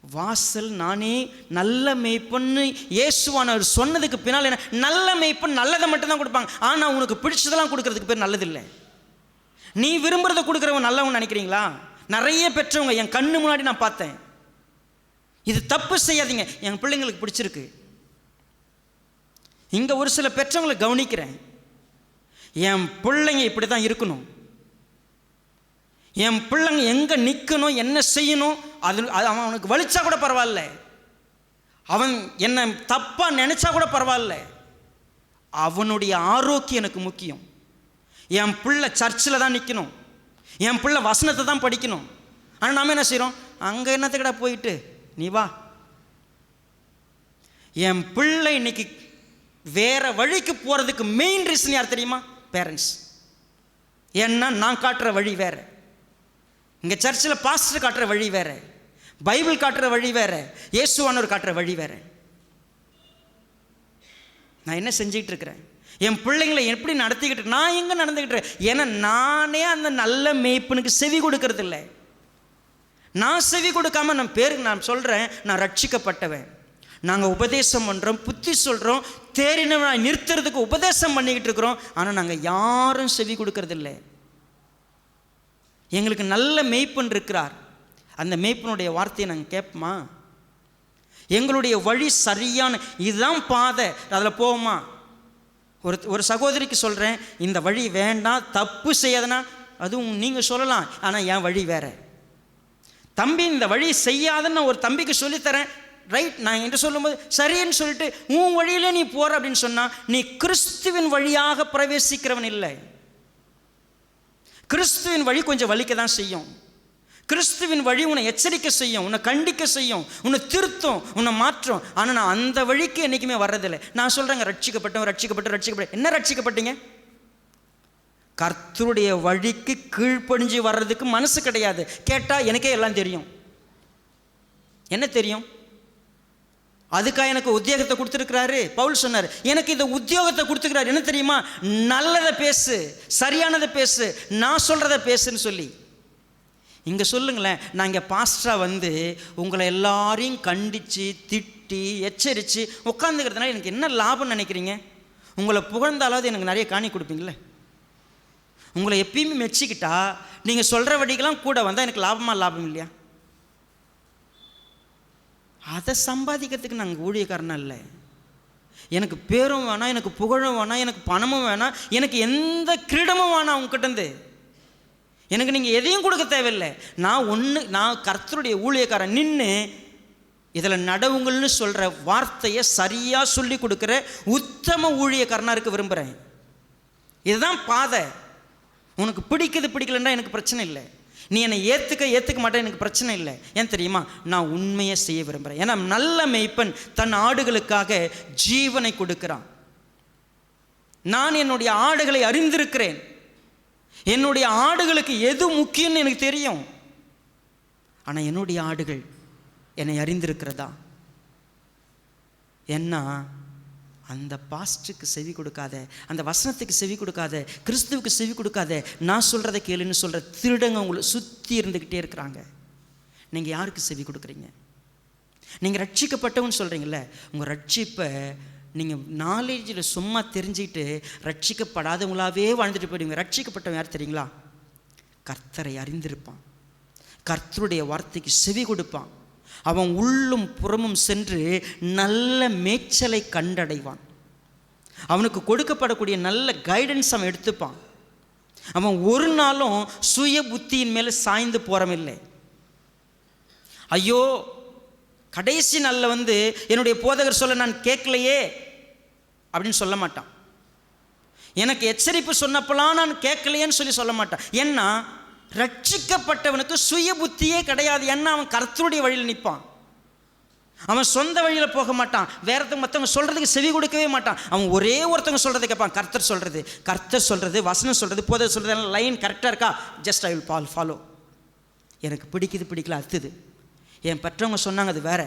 வாசல், நானே நல்ல மேய்ப்பன்னு இயேசுவானவர் சொன்னதுக்கு பின்னால் என்ன? நல்ல மேய்ப்பன் நல்லதை மட்டும்தான் கொடுப்பாங்க. ஆனால் உனக்கு பிடிச்சதெல்லாம் கொடுக்கறதுக்கு பேர் நல்லதில்லை. நீ விரும்புகிறத கொடுக்குறவங்க நல்லவங்க நினைக்கிறீங்களா? நிறைய பெற்றவங்க என் கண்ணு முன்னாடி நான் பார்த்தேன். இது தப்பு செய்யாதீங்க, என் பிள்ளைங்களுக்கு பிடிச்சிருக்கு. இங்கே ஒரு சில பெற்றவங்களை கவனிக்கிறேன். என் பிள்ளைங்க இப்படி தான் இருக்கணும், என் பிள்ளைங்க எங்கே நிற்கணும், என்ன செய்யணும், அது அவனுக்கு வலிச்சா கூட பரவாயில்ல, அவன் என்ன தப்பாக நினச்சா கூட பரவாயில்ல, அவனுடைய ஆரோக்கியம் எனக்கு முக்கியம். என் பிள்ளை சர்ச்சில் தான் நிற்கணும், என் பிள்ளை வசனத்தை தான் படிக்கணும். ஆனால் நாம் என்ன செய்கிறோம்? அங்கே என்னத்துக்கடா போயிட்டு நீ வா. என் பிள்ளை இன்னைக்கு வேற வழிக்கு போகிறதுக்கு மெயின் ரீசன் யார் தெரியுமா? பேரண்ட்ஸ். ஏன்னா நான் காட்டுற வழி வேற, இங்கே சர்ச்சில் பாஸ்டர் காட்டுற வழி வேற, பைபிள் காட்டுற வழி வேற, இயேசுவானவர் காட்டுற வழி வேற. நான் என்ன செஞ்சுக்கிட்டு இருக்கிறேன், என் பிள்ளைங்களை எப்படி நடத்திக்கிட்டு, நான் எங்கே நடந்துக்கிட்டு, ஏன்னா நானே அந்த நல்ல மேய்ப்பனுக்கு செவி கொடுக்கறது இல்லை. நான் செவி கொடுக்காம நான் பேருக்கு நான் சொல்கிறேன் நான் ரட்சிக்கப்பட்டவன். நாங்கள் உபதேசம் பண்ணுறோம், புத்தி சொல்கிறோம், தேறினவனாய் நிறுத்துறதுக்கு உபதேசம் பண்ணிக்கிட்டு இருக்கிறோம். ஆனால் நாங்கள் யாரும் செவி கொடுக்கறதில்லை. எங்களுக்கு நல்ல மேய்ப்பன் இருக்கிறார், அந்த மேய்ப்பனுடைய வார்த்தையை நாங்கள் கேட்போமா? எங்களுடைய வழி சரியான இதுதான் பாதை, அதில் போவோமா? ஒரு சகோதரிக்கு சொல்கிறேன், இந்த வழி வேண்டாம், தப்பு செய்யாதுன்னா அதுவும் நீங்கள் சொல்லலாம், ஆனால் என் வழி வேறு. தம்பி இந்த வழி செய்யாதுன்னு ஒரு தம்பிக்கு சொல்லித்தரேன், ரைட், நான் என்று சொல்லும்போது சரின்னு சொல்லிட்டு உன் வழியிலே நீ போகிற அப்படின்னு சொன்னால் நீ கிறிஸ்துவின் வழியாக பிரவேசிக்கிறவன் இல்லை. கிறிஸ்துவின் வழி கொஞ்சம் வலிக்க தான் செய்யும். கிறிஸ்துவின் வழி உன்னை எச்சரிக்கை செய்யும், உன்னை கண்டிக்க செய்யும், உன்னை திருத்தும், உன்னை மாற்றும். ஆனால் நான் அந்த வழிக்கு என்றைக்குமே வர்றதில்லை. நான் சொல்கிறேங்க, ரட்சிக்கப்பட்ட என்ன ரட்சிக்கப்பட்டீங்க? கர்த்தருடைய வழிக்கு கீழ்ப்படிஞ்சு வர்றதுக்கு மனசு கிடையாது. கேட்டால் எனக்கே எல்லாம் தெரியும். என்ன தெரியும்? அதுக்காக எனக்கு உத்தியோகத்தை கொடுத்துருக்கிறாரு. பவுல் சொன்னார், எனக்கு இந்த உத்தியோகத்தை கொடுத்துருக்கிறாரு. என்ன தெரியுமா? நல்லதை பேசு, சரியானதை பேசு, நான் சொல்கிறத பேசுன்னு சொல்லி. இங்கே சொல்லுங்களேன், நான் இங்கே பாஸ்டராக வந்து உங்களை எல்லாரையும் கண்டித்து திட்டி எச்சரித்து உட்காந்துக்கிறதுனால எனக்கு என்ன லாபம்னு நினைக்கிறீங்க? உங்களை புகழ்ந்தாலாவது எனக்கு நிறைய காணி கொடுப்பீங்களே. உங்களை எப்பயுமே மெச்சிக்கிட்டா நீங்கள் சொல்கிற வழிக்கெல்லாம் கூட வந்தால் எனக்கு லாபம் இல்லையா? அதை சம்பாதிக்கிறதுக்கு நாங்கள் ஊழியக்காரனா இல்லை. எனக்கு பேரும் வேணாம், எனக்கு புகழும் வேணாம், எனக்கு பணமும் வேணாம், எனக்கு எந்த கிரீடமும் வேணாம் உங்ககிட்டருந்து. எனக்கு நீங்கள் எதையும் கொடுக்க தேவையில்லை. நான் கர்த்தருடைய ஊழியக்காரன் நின்று இதில் நடவுங்கள்னு சொல்கிற வார்த்தையை சரியாக சொல்லி கொடுக்குற உத்தம ஊழியக்காரனாக இருக்க விரும்புகிறேன். இதுதான் பாதை. உனக்கு பிடிக்கலன்னா எனக்கு பிரச்சனை இல்லை. நீ என்னை ஏற்றுக்க மாட்டேன், எனக்கு பிரச்சனை இல்லை. ஏன் தெரியுமா? நான் உண்மையை செய்ய விரும்புகிறேன். ஏன்னா நல்ல மேய்ப்பன் தன் ஆடுகளுக்காக ஜீவனை கொடுக்கிறான். நான் என்னுடைய ஆடுகளை அறிந்திருக்கிறேன். என்னுடைய ஆடுகளுக்கு எது முக்கியம்னு எனக்கு தெரியும். ஆனால் என்னுடைய ஆடுகள் என்னை அறிந்திருக்கிறதா? ஏன்னா அந்த பாஸ்டுக்கு செவி கொடுக்காத, அந்த வசனத்துக்கு செவி கொடுக்காத, கிறிஸ்துவுக்கு செவி கொடுக்காத, நான் சொல்கிறத கேளுன்னு சொல்கிற திருடங்க உங்களை சுற்றி இருந்துக்கிட்டே இருக்கிறாங்க. நீங்கள் யாருக்கு செவி கொடுக்குறீங்க? நீங்கள் ரட்சிக்கப்பட்டவன்னு சொல்கிறீங்கள, உங்கள் ரட்சிப்பை நீங்கள் நாலேஜில் சும்மா தெரிஞ்சுக்கிட்டு ரட்சிக்கப்படாதவங்களாவே வாழ்ந்துட்டு போயிடுவீங்க. ரட்சிக்கப்பட்டவன் யார் தெரியுங்களா? கர்த்தரை அறிந்திருப்பான், கர்த்தருடைய வார்த்தைக்கு செவி கொடுப்பான், அவன் உள்ளும் புறமும் சென்று நல்ல மேய்ச்சலை கண்டடைவான். அவனுக்கு கொடுக்கப்படக்கூடிய நல்ல கைடன்ஸ் அவன் எடுத்துப்பான். அவன் ஒரு நாளும் சுய புத்தியின் மேலே சாய்ந்து போகிறமில்லை. ஐயோ கடைசி நாளில் வந்து என்னுடைய போதகர் சொல்ல நான் கேட்கலையே அப்படின்னு சொல்ல மாட்டான். எனக்கு எச்சரிப்பு சொன்னப்பெல்லாம் நான் கேட்கலையேன்னு சொல்ல மாட்டான். ஏன்னா ரட்சிக்கப்பட்டவனுக்கு சுய புத்தியே கிடையாது. ஏன்னா அவன் கர்த்தருடைய வழியில் நிற்பான். அவன் சொந்த வழியில் போக மாட்டான். மற்றவங்க சொல்கிறதுக்கு செவி கொடுக்கவே மாட்டான். அவன் ஒரே ஒருத்தவங்க சொல்கிறத கேட்பான். கர்த்தர் சொல்கிறது, வசனம் சொல்கிறது, போதகர் சொல்கிறது, லைன் கரெக்டாக இருக்கா, ஜஸ்ட் ஐ வில் ஃபாலோ. எனக்கு பிடிக்கல அடுத்தது. என் பெற்றவங்க சொன்னாங்க அது வேறு,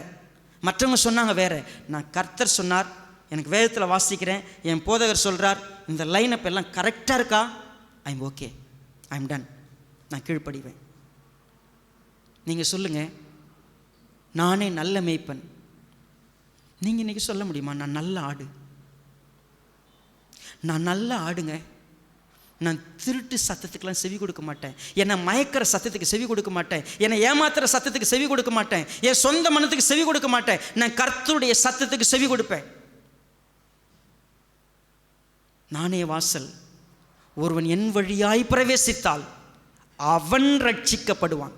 மற்றவங்க சொன்னாங்க வேறு. நான் கர்த்தர் சொன்னார், எனக்கு வேதத்தில் வாசிக்கிறேன், என் போதகர் சொல்கிறார், இந்த லைனப் எல்லாம் கரெக்டாக இருக்கா, ஐம் ஓகே, ஐம் டன், நான் கீழ்ப்படிவேன். நீங்கள் சொல்லுங்கள், நானே நல்ல மேய்ப்பன். நீங்கள் இன்றைக்கி சொல்ல முடியுமா? நான் நல்ல ஆடு, நான் நல்ல ஆடுங்க. நான் திருட்டு சத்தத்துக்கெல்லாம் செவி கொடுக்க மாட்டேன். என்னை மயக்கிற சத்தத்துக்கு செவி கொடுக்க மாட்டேன். என்னை ஏமாத்துற சத்தத்துக்கு செவி கொடுக்க மாட்டேன். என் சொந்த மனத்துக்கு செவி கொடுக்க மாட்டேன். நான் கர்த்தருடைய சத்தத்துக்கு செவி கொடுப்பேன். நானே வாசல், ஒருவன் என் வழியாய் பிரவேசித்தால் அவன் ரட்சிக்கப்படுவான்.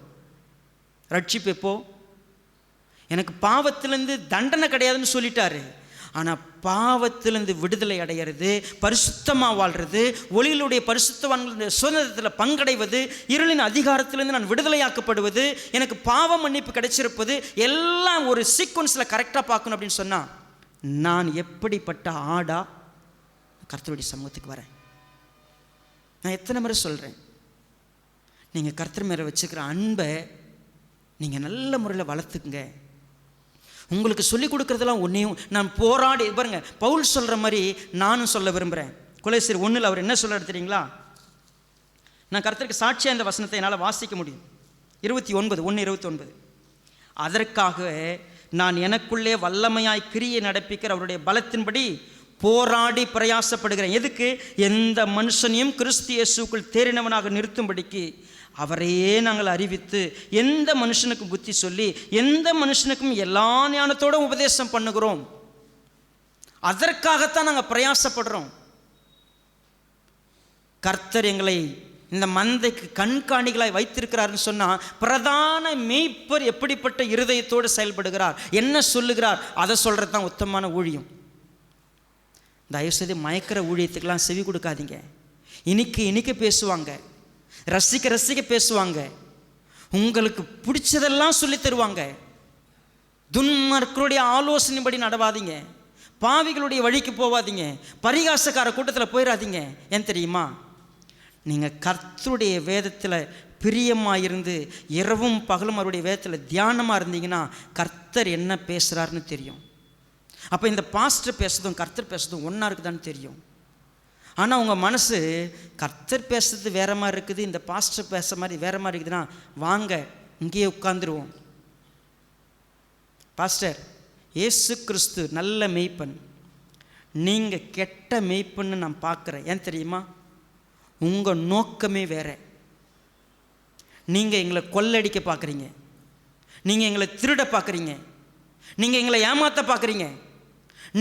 ரட்சிப்பு எப்போ? எனக்கு பாவத்திலேருந்து தண்டனை கிடையாதுன்னு சொல்லிட்டாரு. ஆனால் பாவத்திலிருந்து விடுதலை அடைகிறது, பரிசுத்தமாக வாழ்கிறது, ஒளியிலுடைய பரிசுத்தவான்களுடைய சுதந்திரத்தில் பங்கடைவது, இருளின் அதிகாரத்திலிருந்து நான் விடுதலையாக்கப்படுவது, எனக்கு பாவ மன்னிப்பு கிடைச்சிருப்பது, எல்லாம் ஒரு சீக்வன்ஸில் கரெக்டாக பார்க்கணும் அப்படின்னு சொன்னால் நான் எப்படிப்பட்ட ஆடா கர்த்தருடைய சமூகத்துக்கு வரேன். நான் எத்தனை முறை சொல்கிறேன், நீங்கள் கர்த்தர் மேலே வச்சுக்கிற அன்பை நீங்கள் நல்ல முறையில் வளர்த்துக்குங்க. உங்களுக்கு சொல்லிக் கொடுக்குறதெல்லாம் ஒன்றையும் நான் போராடி பாருங்க. பவுல் சொல்கிற மாதிரி நானும் சொல்ல விரும்புகிறேன். கொலோசியர் 1 அவர் என்ன சொல்கிறார் தெரியுங்களா? நான் கர்த்தருக்கு சாட்சியாக இந்த வசனத்தை என்னால் வாசிக்க முடியும். 1:29. அதற்காக நான் எனக்குள்ளே வல்லமையாய் கிரியை நடப்பிக்கிற அவருடைய பலத்தின்படி போராடி பிரயாசப்படுகிறேன். எதுக்கு? எந்த மனுஷனையும் கிறிஸ்து இயேசுக்குள் தேறினவனாக நிறுத்தும்படிக்கு அவரையே நாங்கள் அறிவித்து எந்த மனுஷனுக்கும் புத்தி சொல்லி எந்த மனுஷனுக்கும் எல்லா ஞானத்தோடு உபதேசம் பண்ணுகிறோம். அதற்காகத்தான் நாங்கள் பிரயாசப்படுறோம். கர்த்தர் எங்களை இந்த மந்தைக்கு கண்காணிகளாய் வைத்திருக்கிறார்னு சொன்னால், பிரதான மேய்ப்பர் எப்படிப்பட்ட இருதயத்தோடு செயல்படுகிறார், என்ன சொல்லுகிறார், அதை சொல்கிறது தான் உத்தமமான ஊழியம். தயவுசெய்து மயக்கிற ஊழியத்துக்கெல்லாம் செவி கொடுக்காதீங்க. இனிக்க பேசுவாங்க, ரசிக்க பேசுவாங்க, உங்களுக்கு பிடிச்சதெல்லாம் சொல்லி தருவாங்க. துன்மார்க்கருடைய ஆலோசனைப்படி நடவாதீங்க, பாவிகளுடைய வழிக்கு போவாதீங்க, பரிகாசக்கார கூட்டத்தில் போயிடாதீங்க. ஏன் தெரியுமா? நீங்கள் கர்த்தருடைய வேதத்தில் பிரியமாக இருந்து இரவும் பகலும் அவருடைய வேதத்தில் தியானமாக இருந்தீங்கன்னா கர்த்தர் என்ன பேசுகிறாருன்னு தெரியும். அப்போ இந்த பாஸ்டர் பேசுறதும் கர்த்தர் பேசுறதும் ஒன்றா இருக்குதான்னு தெரியும். ஆனால் உங்கள் மனசு கர்த்தர் பேசுறது வேற மாதிரி இருக்குது, இந்த பாஸ்டர் பேசுகிற மாதிரி வேற மாதிரி இருக்குதுன்னா வாங்க இங்கேயே உட்காந்துருவோம். பாஸ்டர், இயேசு கிறிஸ்து நல்ல மெய்ப்பன், நீங்கள் கெட்ட மெய்ப்பன்னு நான் பார்க்குறேன். ஏன் தெரியுமா? உங்கள் நோக்கமே வேற. நீங்கள் எங்களை கொள்ளடிக்க பார்க்குறீங்க, நீங்கள் எங்களை திருட பார்க்குறீங்க, நீங்கள் எங்களை ஏமாற்ற பார்க்குறீங்க,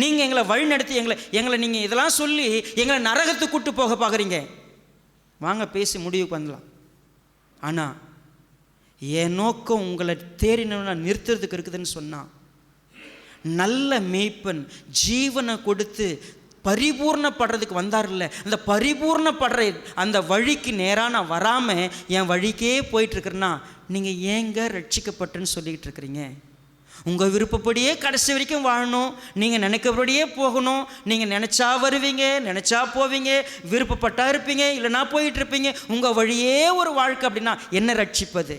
நீங்கள் எங்களை வழிநடத்தி எங்களை நீங்கள் இதெல்லாம் சொல்லி எங்களை நரகத்துக்கு கூட்டு போக பார்க்குறீங்க. வாங்க பேசி முடிவுக்கு வந்துடலாம். ஆனால் என் நோக்கம் உங்களை தேறினா நிறுத்துறதுக்கு இருக்குதுன்னு சொன்னால், நல்ல மேய்ப்பன் ஜீவனை கொடுத்து பரிபூர்ணப்படுறதுக்கு வந்தார்ல, அந்த பரிபூர்ணப்படுற அந்த வழிக்கு நேராக நான் வராமல் என் வழிக்கே போயிட்டுருக்குறேன்னா நீங்கள் ஏங்க ரட்சிக்கப்பட்டுன்னு சொல்லிக்கிட்டு இருக்கிறீங்க? உங்கள் விருப்பப்படியே கடைசி வரைக்கும் வாழணும், நீங்கள் நினைக்கிறபடியே போகணும், நீங்கள் நினச்சா வருவீங்க, நினச்சா போவீங்க, விருப்பப்பட்டா இருப்பீங்க, இல்லைனா போயிட்டுருப்பீங்க. உங்கள் வழியே ஒரு வாழ்க்கை அப்படின்னா என்ன ரட்சிப்பது?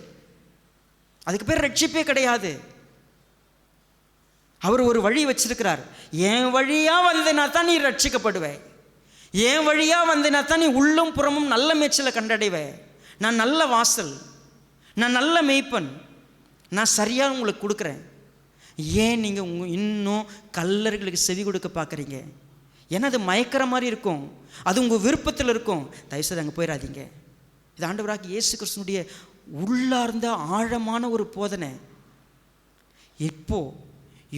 அதுக்கு பேர் ரட்சிப்பே கிடையாது. அவர் ஒரு வழி வச்சிருக்கிறார். என் வழியாக வந்தேனா தான் நீ ரட்சிக்கப்படுவேன், என் வழியாக வந்தேனா தான் நீ உள்ளும் புறமும் நல்ல மேய்ச்சலை கண்டடைவேன். நான் நல்ல வாசல், நான் நல்ல மேய்ப்பன், நான் சரியாக உங்களுக்கு கொடுக்குறேன். ஏன் நீங்கள் இன்னும் கல்லர்களுக்கு செவி கொடுக்க பார்க்குறீங்க? ஏன்னா அது மயக்கிற மாதிரி இருக்கும், அது உங்கள் விருப்பத்தில் இருக்கும். தயவுசெய்து அங்கே போயிடாதீங்க. இது ஆண்டவராகிய இயேசு கிறிஸ்துனுடைய உள்ளார்ந்த ஆழமான ஒரு போதனை. இப்போ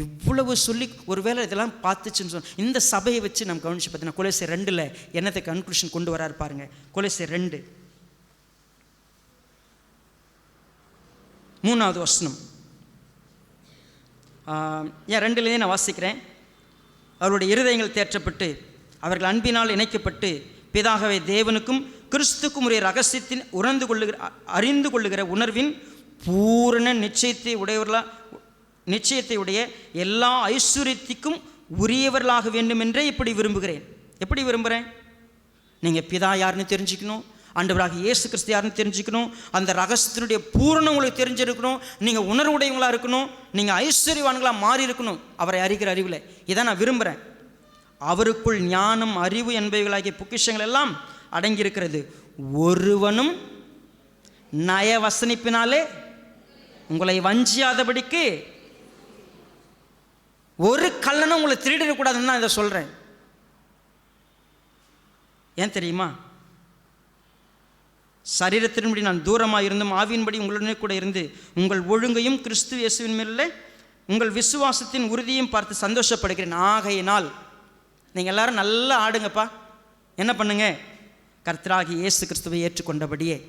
இவ்வளவு சொல்லி ஒருவேளை இதெல்லாம் பார்த்துச்சுன்னு சொன்ன இந்த சபையை வச்சு நம்ம கவனிச்சு பார்த்தீங்கன்னா கொலோசியர் 2 என்னத்தை கன்க்ளூஷன் கொண்டு வராரு பாருங்க. கொலோசியர் 2:3 ஏன் 2 நான் வாசிக்கிறேன். அவருடைய இருதயங்கள் தேற்றப்பட்டு அவர்கள் அன்பினால் இணைக்கப்பட்டு பிதாகவே தேவனுக்கும் கிறிஸ்துக்கும் உரிய ரகசியத்தின் அறிந்து கொள்ளுகிற உணர்வின் பூரண நிச்சயத்தை உடைய எல்லா ஐஸ்வர்யத்திற்கும் உரியவர்களாக வேண்டும் என்றே இப்படி விரும்புகிறேன். எப்படி விரும்புகிறேன்? நீங்கள் பிதா யாருன்னு தெரிஞ்சுக்கணும், ஆண்டவராகிய இயேசு கிறிஸ்து யாருன்னு தெரிஞ்சுக்கணும், அந்த ரகசியத்தினுடைய பூரணம் உங்களுக்கு தெரிஞ்சிருக்கணும், நீங்கள் உணர்வுடையவங்களாக இருக்கணும், நீங்கள் ஐஸ்வர்யவான்களாக மாறி இருக்கணும் அவரை அறிகிற அறிவில். இதை நான் விரும்புகிறேன். அவருக்குள் ஞானம் அறிவு என்பவைகளாகிய பொக்கிஷங்கள் எல்லாம் அடங்கியிருக்கிறது. ஒருவனும் நயவசனிப்பினாலே உங்களை வஞ்சியாதபடிக்கு ஒரு கள்ளனும் உங்களை திருடிடக்கூடாதுன்னு தான் இதை சொல்கிறேன். ஏன் தெரியுமா? சரீரத்தின்படி நான் தூரமாக இருந்தும் ஆவியின்படி உங்களுடனே கூட இருந்து உங்கள் ஒழுங்கையும் கிறிஸ்து இயேசுவின் மேலே உங்கள் விசுவாசத்தின் உறுதியையும் பார்த்து சந்தோஷப்படுகிறேன். ஆகையினால் நீங்கள் எல்லாரும் நல்லா ஆடுங்கப்பா. என்ன பண்ணுங்க? கர்த்தராகிய இயேசு கிறிஸ்துவை ஏற்றுக்கொண்டபடியே,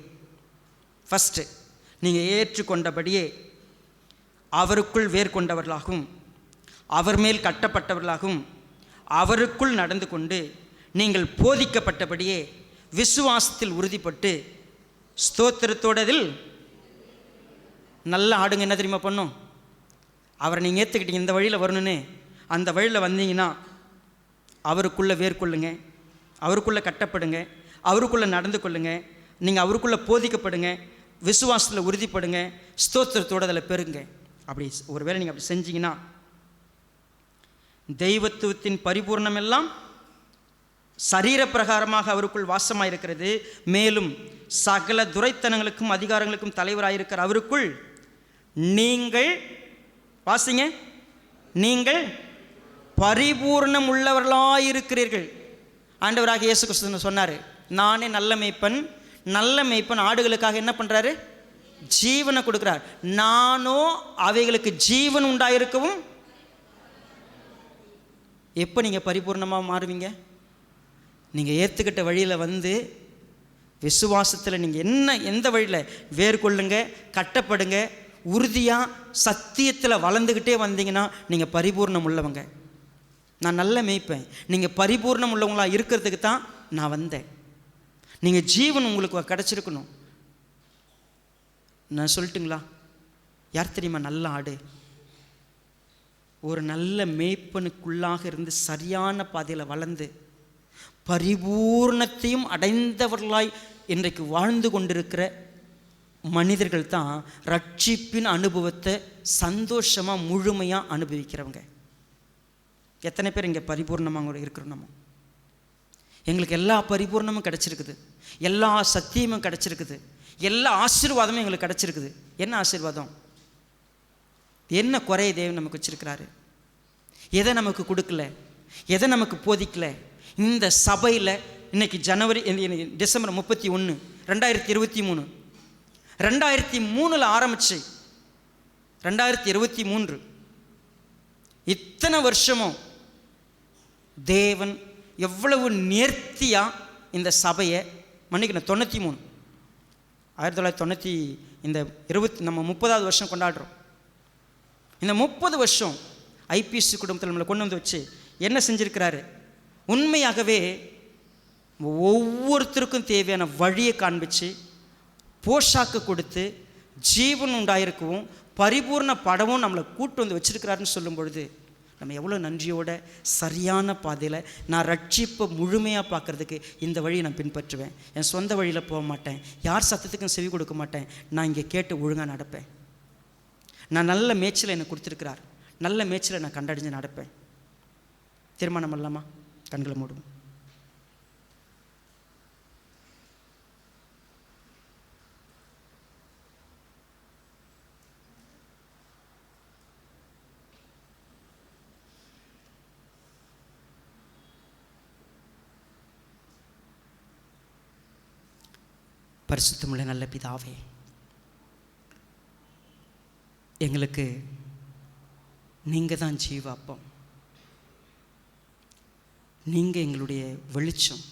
ஃபஸ்ட்டு நீங்கள் ஏற்றுக்கொண்டபடியே அவருக்குள் வேர் கொண்டவர்களாகவும் அவர் மேல் கட்டப்பட்டவர்களாகவும் அவருக்குள் நடந்து கொண்டு நீங்கள் போதிக்கப்பட்டபடியே விசுவாசத்தில் உறுதிப்பட்டு ஸ்தோத்திரத்தோடதில் நல்லா ஆடுங்க. என்ன தெரியுமா பண்ணும்? அவரை நீங்கள் ஏற்றுக்கிட்டீங்க, இந்த வழியில் வரணுன்னு, அந்த வழியில் வந்தீங்கன்னா அவருக்குள்ளே வேர்கொள்ளுங்க, அவருக்குள்ளே கட்டப்படுங்க, அவருக்குள்ளே நடந்து கொள்ளுங்க, நீங்கள் அவருக்குள்ளே போதிக்கப்படுங்க, விசுவாசத்தில் உறுதிப்படுங்க, ஸ்தோத்திரத்தோடு அதில் பெறுங்க. அப்படி ஒரு வேளை நீங்கள் அப்படி செஞ்சீங்கன்னா தெய்வத்துவத்தின் பரிபூர்ணம் எல்லாம் சரீர பிரகாரமாக அவருக்குள் வாசமாயிருக்கிறது. மேலும் சகல துரைத்தனங்களுக்கும் அதிகாரங்களுக்கும் தலைவராயிருக்கிற அவருக்குள் நீங்கள் வாசிங்க, நீங்கள் பரிபூர்ணம் உள்ளவர்களாயிருக்கிறீர்கள். ஆண்டவராக இயேசு கிறிஸ்து சொன்னார், நானே நல்ல மேய்ப்பன், நல்ல மேய்ப்பன் ஆடுகளுக்காக என்ன பண்ணுறாரு? ஜீவனை கொடுக்குறார். நானோ அவைகளுக்கு ஜீவன் உண்டாயிருக்கவும். எப்போ நீங்கள் பரிபூர்ணமாக மாறுவீங்க? நீங்கள் ஏற்றுக்கிட்ட வழியில் வந்து விசுவாசத்தில் நீங்கள் எந்த வழியில் வேர்கொள்ளுங்க, கட்டப்படுங்க, உறுதியாக சத்தியத்தில் வளர்ந்துக்கிட்டே வந்தீங்கன்னா நீங்கள் பரிபூர்ணம் உள்ளவங்க. நான் நல்ல மேய்ப்பேன், நீங்கள் பரிபூர்ணம் உள்ளவங்களாக இருக்கிறதுக்கு தான் நான் வந்தேன். நீங்கள் ஜீவன் உங்களுக்கு கிடச்சிருக்கணும். நான் சொல்லட்டுங்களா? யார் தெரியுமா நல்ல ஆடு? ஒரு நல்ல மேய்ப்பனுக்குள்ளாக இருந்து சரியான பாதையில் வளர்ந்து பரிபூர்ணத்தையும் அடைந்தவர்களாய் இன்றைக்கு வாழ்ந்து கொண்டிருக்கிற மனிதர்கள் தான் ரட்சிப்பின் அனுபவத்தை சந்தோஷமாக முழுமையாக அனுபவிக்கிறவங்க. எத்தனை பேர் இங்கே பரிபூர்ணமாக இருக்கிறோம்? நம்ம எங்களுக்கு எல்லா பரிபூர்ணமும் கிடச்சிருக்குது, எல்லா சத்தியமும் கிடச்சிருக்குது, எல்லா ஆசீர்வாதமும் எங்களுக்கு கிடச்சிருக்குது. என்ன ஆசீர்வாதம்? என்ன குறைய தேவன் நமக்கு வச்சிருக்கிறாரு? எதை நமக்கு கொடுக்கல? எதை நமக்கு போதிக்கல? இந்த சபையில் இன்னைக்கு டிசம்பர் 31, 2023 2003 ஆரம்பிச்சு 2023 இத்தனை வருஷமும் தேவன் எவ்வளவு நேர்த்தியாக இந்த சபையை மன்னிக்கணும். 93 1990 இந்த 20 நம்ம 30வது வருஷம் கொண்டாடுறோம். இந்த 30 வருஷம் ஐபிசி குடும்பத்தில் நம்மளை கொண்டு வந்து வச்சு என்ன செஞ்சுருக்கிறாரு? உண்மையாகவே ஒவ்வொருத்தருக்கும் தேவையான வழியை காண்பிச்சு போஷாக்கு கொடுத்து ஜீவன் உண்டாயிருக்கவும் பரிபூர்ண படமும் நம்மளை கூட்டு வந்து வச்சுருக்கிறாருன்னு சொல்லும் பொழுது நம்ம எவ்வளோ நன்றியோட சரியான பாதையில் நான் ரட்சிப்பை முழுமையாக பார்க்குறதுக்கு இந்த வழியை நான் பின்பற்றுவேன். என் சொந்த வழியில் போக மாட்டேன், யார் சத்தத்துக்கும் செவி கொடுக்க மாட்டேன். நான் இங்கே கேட்டு ஒழுங்காக நடப்பேன். நான் நல்ல மேய்ச்சலை எனக்கு கொடுத்துருக்கிறார், நல்ல மேய்ச்சலை நான் கண்டடைஞ்சு நடப்பேன். தீர்மானம் இல்லாமா? கண்களை மூடுவோம். பரிசுத்தமுள்ள நல்ல பிதாவே, எங்களுக்கு நீங்கள் தான் ஜீவாப்பம், நீங்கள் எங்களுடைய வெளிச்சம்,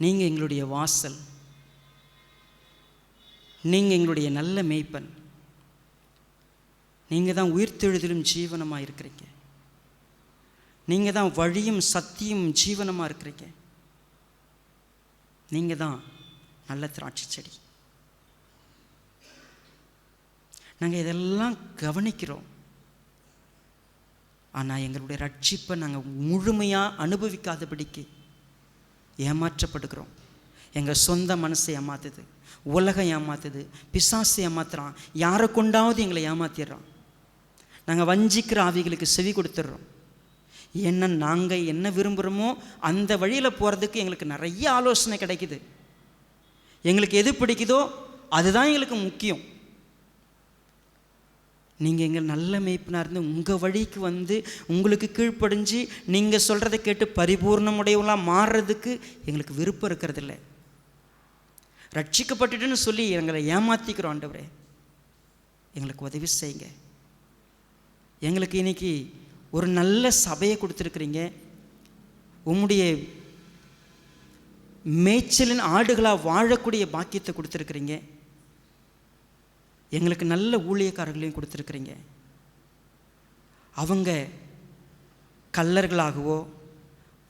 நீங்கள் எங்களுடைய வாசல், நீங்கள் எங்களுடைய நல்ல மேய்ப்பன், நீங்கள் தான் உயிர்த்தெழுதலும் ஜீவனமாக இருக்கிறீங்க, நீங்கள் தான் வழியும் சத்தியும் ஜீவனமாக இருக்கிறீங்க, நீங்கள் தான் நல்ல திராட்சை செடி. நாங்கள் இதெல்லாம் கவனிக்கிறோம். ஆனால் எங்களுடைய ரட்சிப்பை நாங்கள் முழுமையாக அனுபவிக்காதபடிக்கு ஏமாற்றப்படுகிறோம். எங்கள் சொந்த மனசை ஏமாத்துது, உலகம் ஏமாத்துது, பிசாசு ஏமாத்துறான், யாரை கொண்டாவது எங்களை ஏமாத்திடுறான். நாங்கள் வஞ்சிக்கிற ஆவிகளுக்கு செவி கொடுத்துட்றோம். என்ன நாங்கள் என்ன விரும்புகிறோமோ அந்த வழியில் போகிறதுக்கு எங்களுக்கு நிறைய ஆலோசனை கிடைக்குது. எங்களுக்கு எது பிடிக்குதோ அதுதான் எங்களுக்கு முக்கியம். நீங்கள் எங்கள் நல்ல மேய்ப்பனாக இருந்து உங்கள் வழிக்கு வந்து உங்களுக்கு கீழ்ப்படிஞ்சு நீங்கள் சொல்கிறத கேட்டு பரிபூர்ணமுடையவங்களாக மாறுறதுக்கு எங்களுக்கு விருப்பம் இருக்கிறதில்ல. ரட்சிக்கப்பட்டுட்டுன்னு சொல்லி எங்களை ஏமாற்றிக்கிறோம். ஆண்டவரே, எங்களுக்கு உதவி செய்யுங்க. எங்களுக்கு இன்னைக்கு ஒரு நல்ல சபையை கொடுத்துருக்குறீங்க. உம்முடைய மேய்ச்சலின் ஆடுகளாக வாழக்கூடிய பாக்கியத்தை கொடுத்துருக்குறீங்க. எங்களுக்கு நல்ல ஊழியக்காரர்களையும் கொடுத்துருக்குறீங்க. அவங்க கள்ளர்களாகவோ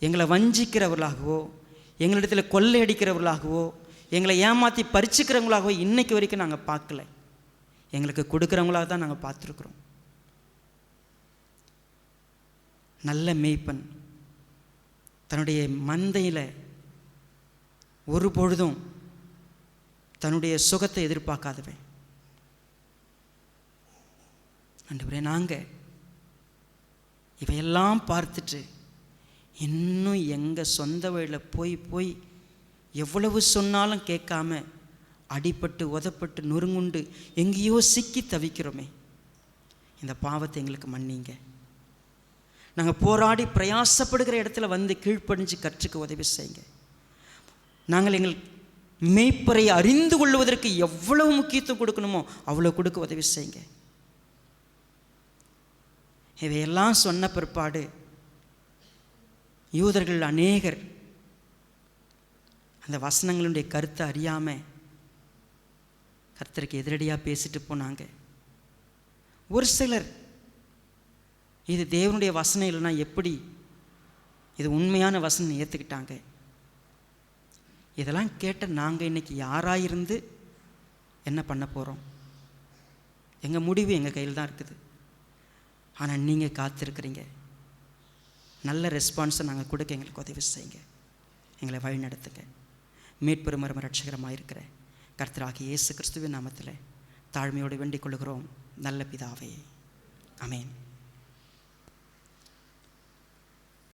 எங்களை வஞ்சிக்கிறவர்களாகவோ எங்களிடத்தில் கொள்ளையடிக்கிறவர்களாகவோ எங்களை ஏமாற்றி பறிச்சுக்கிறவங்களாகவோ இன்னைக்கு வரைக்கும் நாங்கள் பார்க்கல. எங்களுக்கு கொடுக்குறவங்களாக தான் நாங்கள் பார்த்துருக்குறோம். நல்ல மேய்ப்பன் தன்னுடைய மந்தையில் ஒரு பொழுதும் தன்னுடைய சுகத்தை எதிர்பார்க்காதவன். ஆண்டவரே, நாங்கள் இவையெல்லாம் பார்த்துட்டு இன்னும் எங்கள் சொந்த வழியில் போய் எவ்வளவு சொன்னாலும் கேட்காம அடிபட்டு உதப்பட்டு நொறுங்குண்டு எங்கேயோ சிக்கி தவிக்கிறோமே, இந்த பாவத்தை எங்களுக்கு மன்னிங்க. நாங்கள் போராடி பிரயாசப்படுகிற இடத்துல வந்து கீழ்ப்படிஞ்சு கற்றுக்க உதவி செய்யுங்க. நாங்கள் எங்கள் மேய்ப்பரை அறிந்து கொள்வதற்கு எவ்வளவு முக்கியத்துவம் கொடுக்கணுமோ அவ்வளோ கொடுக்க உதவி செய்யுங்க. இவையெல்லாம் சொன்ன பிற்பாடு யூதர்கள் அநேகர் அந்த வசனங்களுடைய கருத்தை அறியாமல் கர்த்தருக்கு எதிரடியாக பேசிட்டு போனாங்க. ஒரு சிலர் இது தேவனுடைய வசனம் இல்லைன்னா எப்படி, இது உண்மையான வசனம் ஏற்றுக்கிட்டாங்க. இதெல்லாம் கேட்ட நாங்கள் இன்றைக்கி யாராயிருந்து என்ன பண்ண போகிறோம்? எங்கள் முடிவு எங்கள் கையில் தான் இருக்குது. ஆனால் நீங்கள் காத்திருக்கிறீங்க. நல்ல ரெஸ்பான்ஸை நாங்கள் கொடுக்க எங்களுக்கு உதவி செய்யுங்க, எங்களை வழி நடத்துங்க. மீட்பெரும் ரட்சகரமாக இருக்கிற கர்த்தராகிய இயேசு கிறிஸ்துவின் நாமத்தில் தாழ்மையோடு வேண்டிக் கொள்கிறோம் நல்ல பிதாவே, ஆமென்.